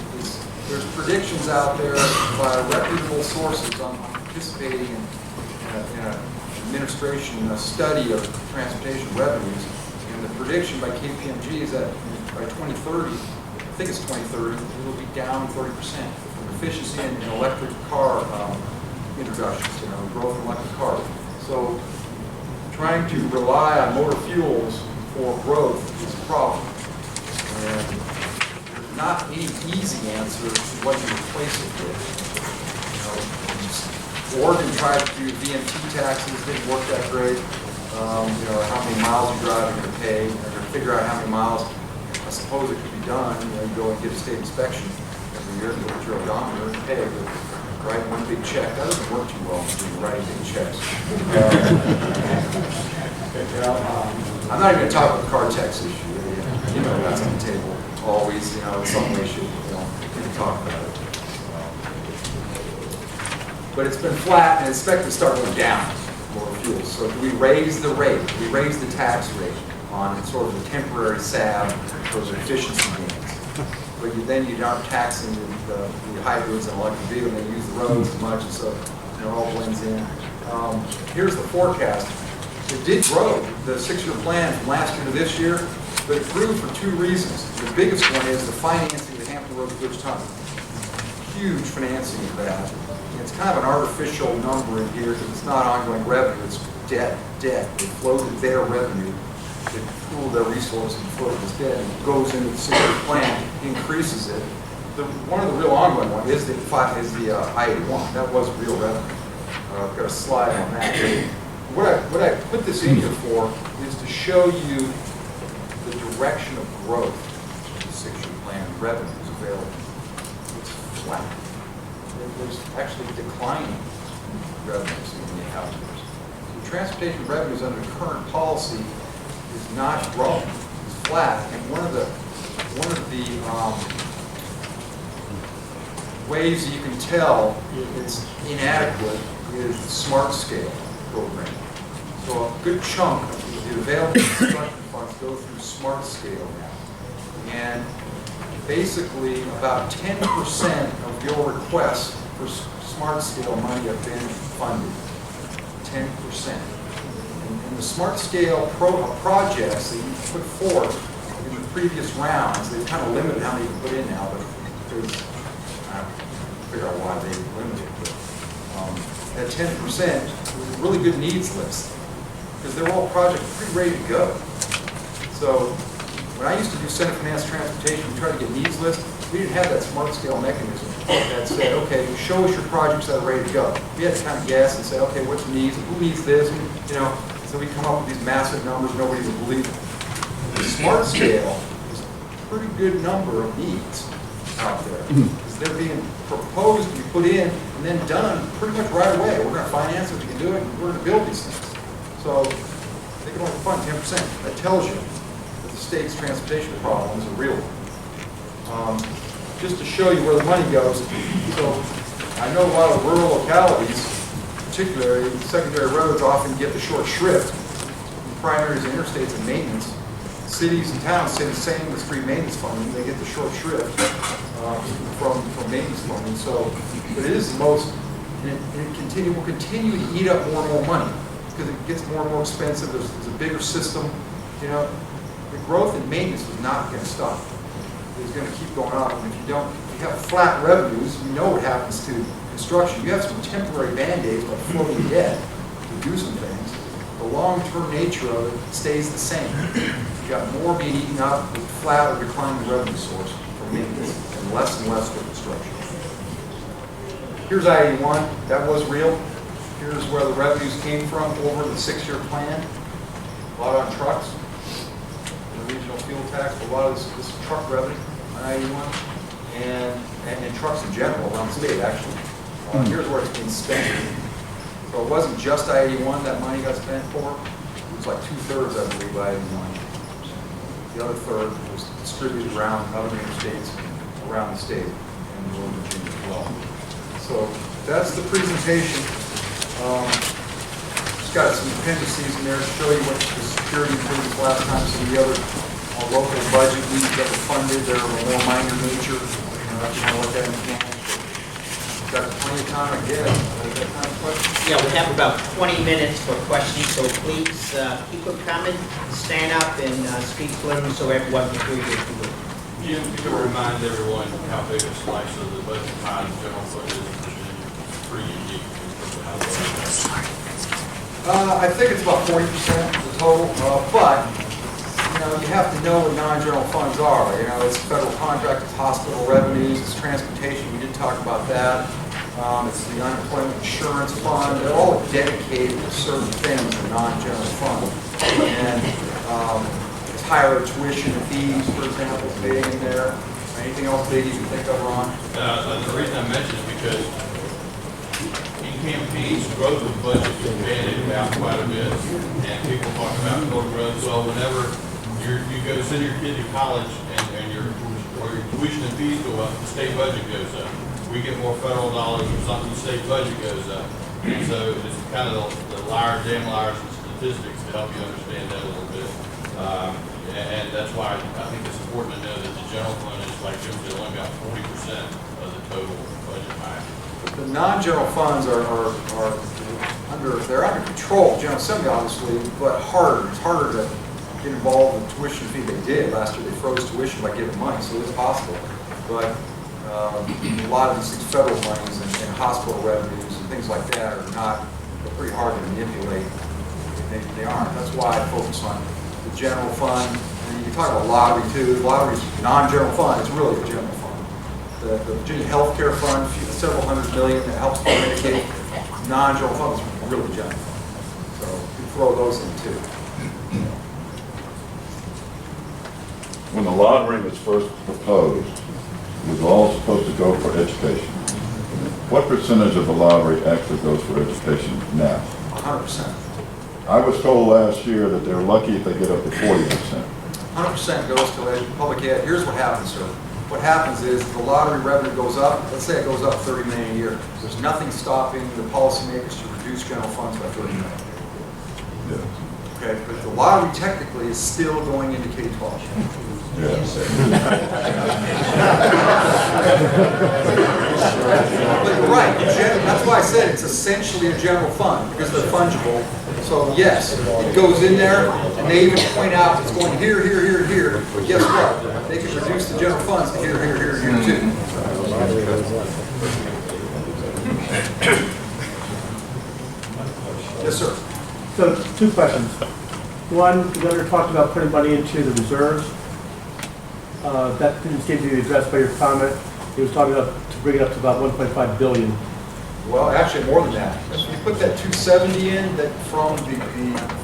there's predictions out there by reputable sources on participating in an administration study of transportation revenues. And the prediction by KPMG is that by 2030, I think it's 2030, it will be down 30% from efficiency in electric car introductions, growth in electric cars. So trying to rely on motor fuels for growth is a problem. And there's not any easy answer to what you replace it with. Oregon tried to do VMT taxes, didn't work that great. How many miles you drive, you're going to pay. They're going to figure out how many miles. I suppose it could be done. You go and get a state inspection every year, go to your odometer and pay. But write one big check, that doesn't work too well when you're writing big checks. I'm not even going to talk about the car tax issue. That's on the table always. In some way, we can talk about it. But it's been flat and it's expected to start going down, motor fuels. So do we raise the rate? Do we raise the tax rate on sort of a temporary salve for the efficiency gains? But then you aren't taxing the hybrids and electric vehicles, and they use the roads as much, and so it all blends in. Here's the forecast. It did grow, the 6-year plan from last year to this year, but it grew for 2 reasons. The biggest one is the financing of the Hampton Roads Bridge Tunnel. Huge financing of that. It's kind of an artificial number in here because it's not ongoing revenue, it's debt. They floated their revenue they pool their resources before it was dead, and goes into the 6-year plan, increases it. One of the real ongoing one is the I-81. That was real revenue. I've got a slide on that. What I put this in here for is to show you the direction of growth of the 6-year plan revenues available. It's flat. There's actually declining revenues in the out years. So transportation revenues under current policy is not growing. It's flat. And one of the ways that you can tell it's inadequate is the Smart Scale program. So a good chunk of the available construction funds go through Smart Scale now. And basically about 10% of your requests for Smart Scale money have been funded. 10%. And the Smart Scale projects that you put forth in the previous rounds, they've kind of limited how many you can put in now, but because I figure out why they limited it. But at 10%, it was a really good needs list because they're all projects pretty ready to go. So when I used to do Senate Finance Transportation, we tried to get needs lists. We didn't have that Smart Scale mechanism that said, okay, show us your projects that are ready to go. We had to kind of guess and say, okay, what's the needs? Who needs this? And, so we come up with these massive numbers nobody would believe. The Smart Scale is a pretty good number of needs out there. Because they're being proposed to be put in and then done pretty much right away. We're going to finance it, we can do it, and we're going to build these things. So they can only fund 10%. That tells you that the state's transportation problem is a real one. Just to show you where the money goes, so I know a lot of rural localities, particularly secondary roads, often get the short shrift. Primaries and interstates and maintenance. Cities and towns say the same with street maintenance funding. They get the short shrift from maintenance funding. So, but it is the most, and it will continue to eat up more and more money because it gets more and more expensive. There's a bigger system. The growth in maintenance is not going to stop. It's going to keep going up. And if you have flat revenues, you know what happens to construction. You have some temporary band-aids like floating debt to do some things. The long-term nature of it stays the same. You've got more being eaten up with flat or declining revenue source for maintenance and less for construction. Here's I-81. That was real. Here's where the revenues came from over the 6-year plan. A lot on trucks. Regional fuel tax, a lot of this truck revenue on I-81, and trucks in general around the state, actually. Here's where it's being spent. So it wasn't just I-81 that money got spent for. It was like 2/3, I believe, I-81. The other third was distributed around other interstates around the state and Northern Virginia as well. So that's the presentation. Got some appendices in there to show you what the security improvements last time. Some of the other local budget needs that were funded, they're of a more minor nature. If you want to look at them, you've got plenty of time, I guess. That kind of question? Yeah, we have about 20 minutes for questions, so please keep them coming. Stand up and speak clearly so everyone can hear you. You can remind everyone how big a slice of the budget pie the general fund is in Virginia. It's pretty unique in terms of how well I think it's about 40% of the total, but you have to know what non-general funds are. It's federal contract, it's hospital revenues, it's transportation. We did talk about that. It's the unemployment insurance fund. They're all dedicated to certain things in non-general fund. And it's higher tuition and fees, for example, big in there. Anything else big you can think of, Ron? the reason I mention is because campaigns, growth of budget is bandied about quite a bit, and people talk about road growth. Well, whenever you go send your kid to college and your tuition and fees go up, the state budget goes up. We get more federal dollars or something, the state budget goes up. And so it's kind of the liars, damn liars, and statistics to help you understand that a little bit. And that's why I think it's important to know that the general fund is, like Jim said, only about 40% of the total budget pie. The non-general funds are under control, General Assembly obviously, but harder. It's harder to get involved in tuition fee. They did last year. They froze tuition by giving money, so it's possible. But a lot of these things, federal monies and hospital revenues and things like that, they're pretty hard to manipulate. They aren't. That's why I focus on the general fund. And you talk about lottery too. Lottery's non-general fund. It's really a general fund. The Virginia Healthcare Fund, several hundred million that helps for Medicaid. Non-general fund is really general fund. So you throw those in too. When the lottery was first proposed, it was all supposed to go for education. What percentage of the lottery actually goes for education now? 100%. I was told last year that they're lucky if they get up to 40%. 100% goes to public ed. Here's what happens, sir. What happens is the lottery revenue goes up. Let's say it goes up 30 million a year. There's nothing stopping the policymakers to reduce general funds by 30 million. Yeah. Okay, but the lottery technically is still going into K-12. Yes. But you're right. That's why I said it's essentially a general fund because they're fungible. So yes, it goes in there, and they even point out it's going here, here, here, here. But guess what? They can reduce the general funds to here, here, here, here too. Yes, sir. So, two questions. One, the governor talked about putting money into the reserves. That didn't seem to be addressed by your comment. He was talking about to bring it up to about 1.5 billion. Well, actually more than that. If you put that 270 in, that from the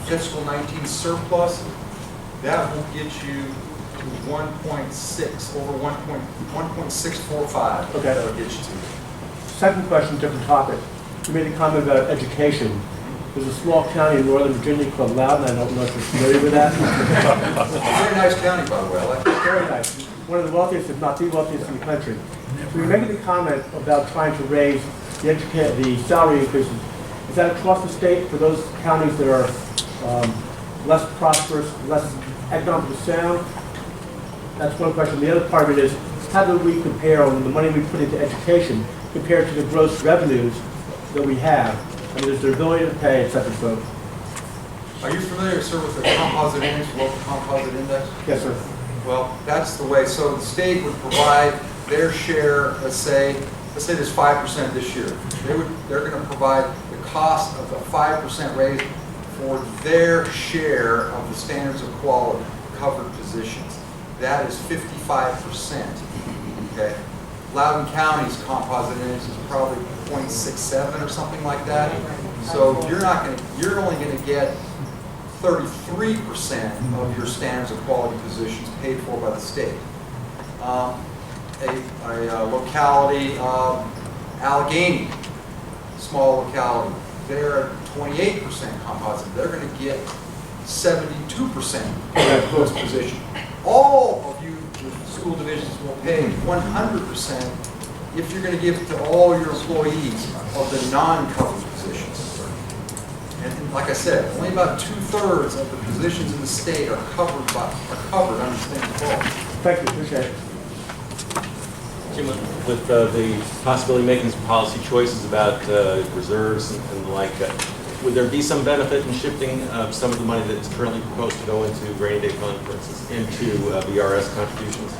fiscal 19 surplus, that will get you to 1.6, over 1.645. Okay. That'll get you to. Second question, different topic. You made a comment about education. There's a small county in Northern Virginia called Loudon. I don't know if you're familiar with that. Very nice county, by the way. I like it. Very nice. One of the wealthiest, if not the wealthiest in the country. So you're making the comment about trying to raise the salary increases. Is that across the state for those counties that are less prosperous, less economically sound? That's one question. The other part of it is, how do we compare on the money we put into education compared to the gross revenues that we have? I mean, is their ability to pay, et cetera, so. Are you familiar, sir, with the composite index, local composite index? Yes, sir. Well, that's the way. So the state would provide their share, let's say there's 5% this year. They're going to provide the cost of the 5% raise for their share of the standards of quality covered positions. That is 55%. Okay. Loudoun County's composite index is probably 0.67 or something like that. So you're only going to get 33% of your standards of quality positions paid for by the state. A locality, Allegheny, small locality, they're at 28% composite. They're going to get 72% of those positions. All of you school divisions will pay 100% if you're going to give it to all your employees of the non-covered positions. And like I said, only about 2/3 of the positions in the state are covered under state law. Thank you, appreciate it. Jim, with the possibility of making some policy choices about reserves and the like, would there be some benefit in shifting some of the money that's currently proposed to go into rainy day fund, for instance, into VRS contributions?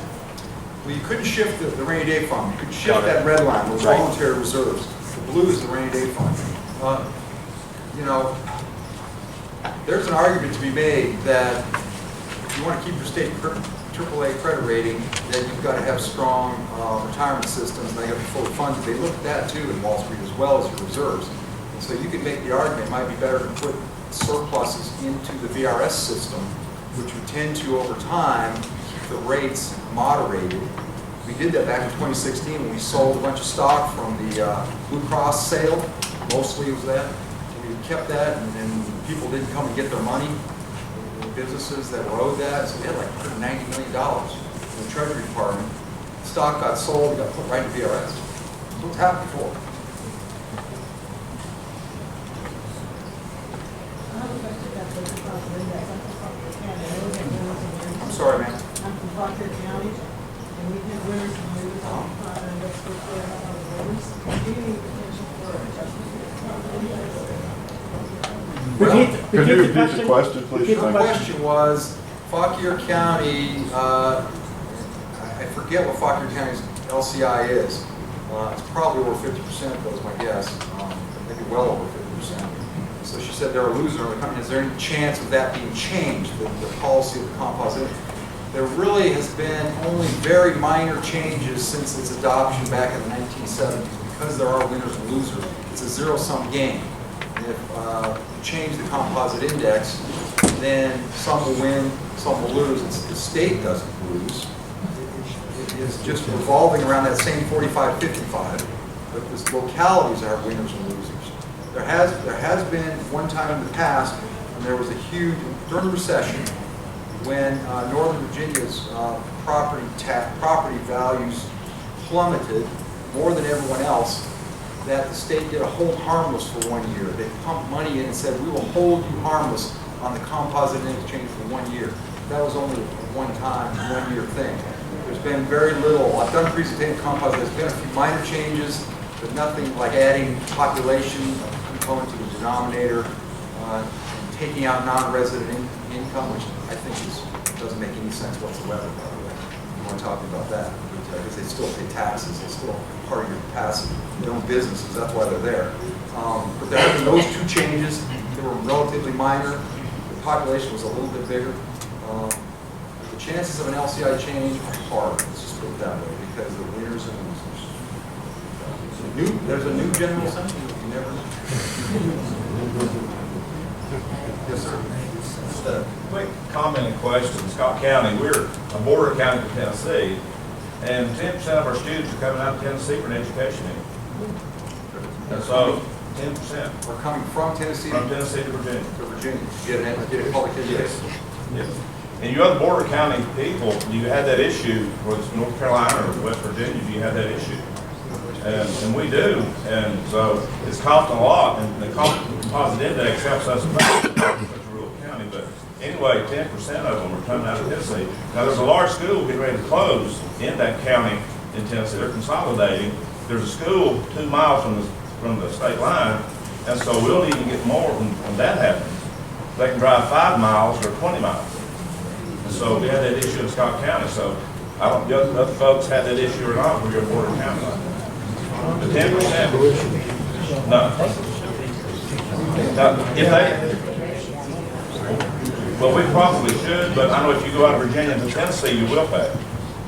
Well, you couldn't shift the rainy day fund. You could shift that red line, those Right. voluntary reserves. The blue is the rainy day fund. You know, there's an argument to be made that if you want to keep your state AAA credit rating, that you've got to have strong retirement systems, and they have to be fully funded. They look at that too in Wall Street, as well as your reserves. And so you could make the argument it might be better to put surpluses into the VRS system, which would tend to, over time, keep the rates moderated. We did that back in 2016 when we sold a bunch of stock from the Blue Cross sale. Mostly it was that. We kept that, and people didn't come and get their money. The businesses that were owed that, so we had like $190 million in the Treasury Department. The stock got sold, it got put right into VRS. So it's happened before. I'm sorry, man. I'm from Parker County, and we've had winners and losers. And that's what they're about the winners. Do you need potential for adjustment? Could you repeat the question, please? The question was, Fauquier County, I forget what Fauquier County's LCI is. It's probably over 50%, that was my guess. Maybe well over 50%. So she said they're a loser in the company. Is there any chance of that being changed, the policy of the composite? There really has been only very minor changes since its adoption back in the 1970s. Because there are winners and losers, it's a zero-sum game. And if you change the composite index, then some will win, some will lose. The state doesn't lose. It is just revolving around that same 45-55, but the localities are winners and losers. There has been one time in the past when there was a huge, during the recession, when Northern Virginia's property values plummeted more than everyone else, that the state did a hold harmless for 1 year. They pumped money in and said, we will hold you harmless on the composite index change for 1 year. That was only a one-time, 1 year thing. There's been very little. I've done presentative composite. There's been a few minor changes, but nothing like adding population component to the denominator, and taking out non-resident income, which I think doesn't make any sense whatsoever, by the way. We weren't talking about that, because they still pay taxes. They're still part of your capacity. They own businesses. That's why they're there. But there have been those two changes. They were relatively minor. The population was a little bit bigger. The chances of an LCI change are hard, let's just put it that way, because the winners and losers. There's a new general assembly, you never know. Yes, sir. Just a quick comment and question. Scott County, we're a border county with Tennessee, and 10% of our students are coming out of Tennessee for an education need. And so, 10%. We're coming from Tennessee From Tennessee to Virginia. to Virginia to get a public education. Yes. And you other border county people, do you have that issue with North Carolina or West Virginia? Do you have that issue? And we do. And so it's costing a lot, and the composite index helps us about such a rural county. But anyway, 10% of them are coming out of Tennessee. Now there's a large school getting ready to close in that county in Tennessee. They're consolidating. There's a school 2 miles from the state line, and so we'll need to get more when that happens. They can drive 5 miles or 20 miles. And so we had that issue in Scott County. So I don't know if other folks had that issue or not. We're a border county. The 10%. No. Now, if they, well, we probably should, but I know if you go out of Virginia to Tennessee, you will pay.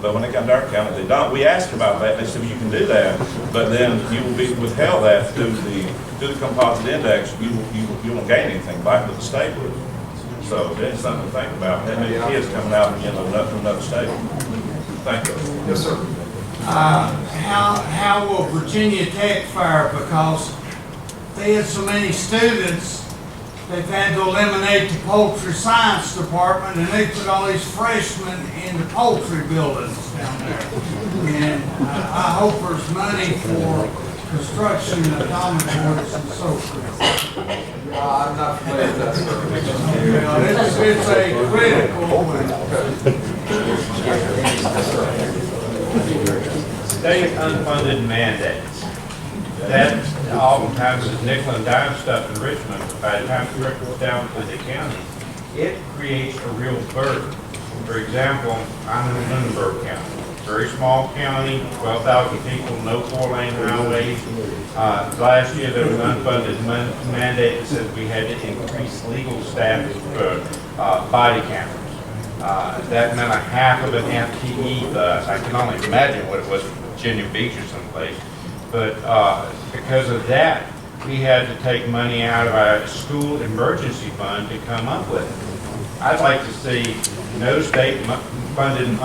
But when they come to our county, they don't. We asked about that. They said, well, you can do that, but then you will be withheld that through the composite index. You won't gain anything back with the state would. So that's something to think about. That many kids coming out, from another state. Thank you. Yes, sir. How will Virginia Tech fare, because they had so many students, they've had to eliminate the poultry science department, and they put all these freshmen in the poultry buildings down there. And I hope there's money for construction of dormitories and so forth. I'm not familiar with that, sir. It's a critical State unfunded mandates. That oftentimes is nickel and dime stuff in Richmond, but by the time it trickles down to the county, it creates a real burden. For example, I'm in Lunenburg County, very small county, 12,000 people, no 4-lane highways. Last year there was an unfunded mandate that said we had to increase legal staff for body cameras. That meant a half of an FTE bus. I can only imagine what it was for Virginia Beach or someplace. But because of that, we had to take money out of our school emergency fund to come up with it. I'd like to see no state unfunded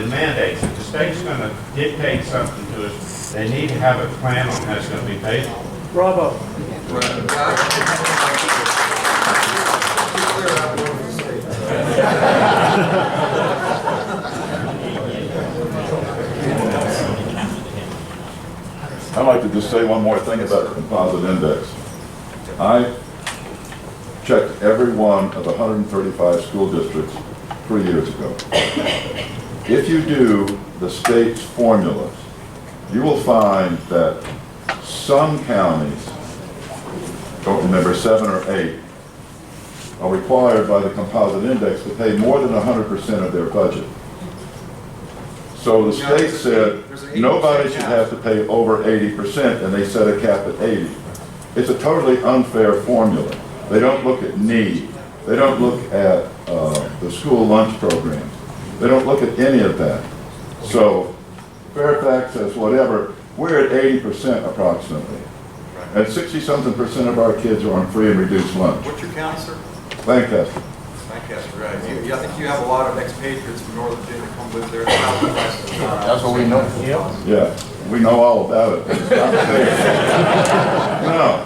mandates. If the state's going to dictate something to us, they need to have a plan on how it's going to be paid for. Bravo. I'd like to just say one more thing about the composite index. I checked every one of the 135 school districts 3 years ago. If you do the state's formulas, you will find that some counties, don't remember 7 or 8, are required by the composite index to pay more than 100% of their budget. So the state said nobody should have to pay over 80%, and they set a cap at 80. It's a totally unfair formula. They don't look at need. They don't look at the school lunch programs. They don't look at any of that. So Fairfax says whatever, we're at 80% approximately. And 60-something% of our kids are on free and reduced lunch. What's your count, sir? Lancaster. Lancaster, right. I think you have a lot of expatriates from Northern Virginia come live there. That's what we know. Yeah, we know all about it. It's not fair. No,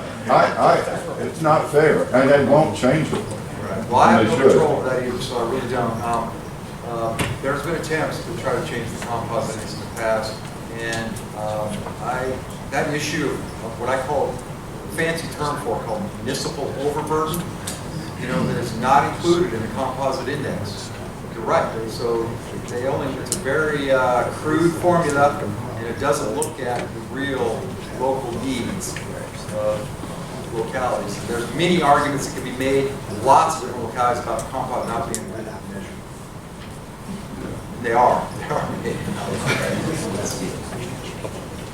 it's not fair, and they won't change it. Right. Well, I have no control over that either, so I really don't. There's been attempts to try to change the composite index in the past, and that issue of what I call a fancy term for it called municipal overburden, that is not included in the composite index. You're right. So it's a very crude formula, and it doesn't look at the real local needs of localities. There's many arguments that can be made, lots of different localities about composite not being included in the measure. They are made.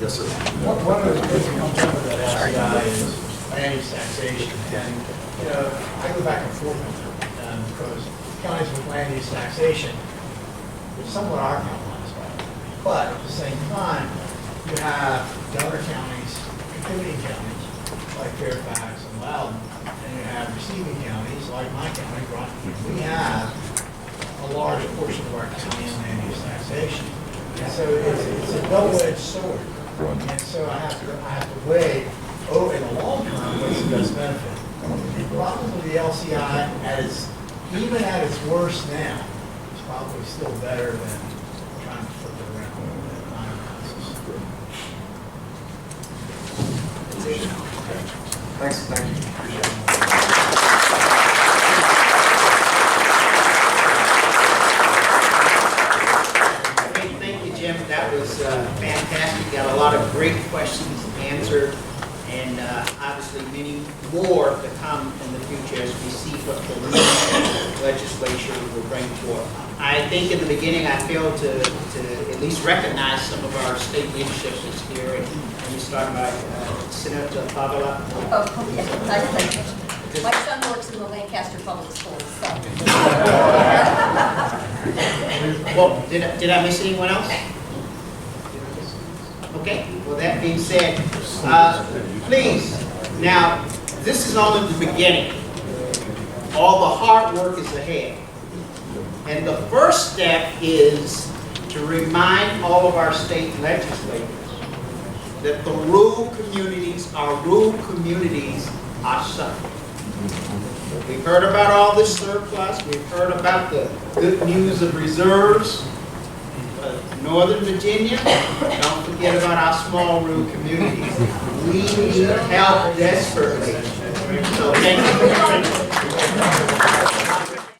Yes, sir. One of the things that comes up with that LCI is land taxation. And, I go back and forth with them because counties with land use taxation is somewhat our compromise. But at the same time, you have donor counties, contributing counties like Fairfax and Loudon, and you have receiving counties like my county, Groton. We have a large portion of our county in land use taxation. And so it's a double-edged sword. And so I have to weigh, in the long term, what's the best benefit. Probably the LCI, even at its worst now, is probably still better than trying to flip it around at 9 ounces. Thanks, thank you. Appreciate it. Thank you, Jim. That was fantastic. Got a lot of great questions answered, and obviously many more to come in the future as we see what the new legislature will bring forth. I think in the beginning I failed to at least recognize some of our state leadership that's here, and we start by Senator Fabiola. Oh, yeah, nice place. My son works in the Lancaster Public Schools, so. Well, did I miss anyone else? Okay, well, that being said, please, now, this is only the beginning. All the hard work is ahead. And the first step is to remind all of our state legislators that the rural communities are suffering. We've heard about all this surplus. We've heard about the good news of reserves. Northern Virginia, don't forget about our small rural communities. We need help desperately. So thank you.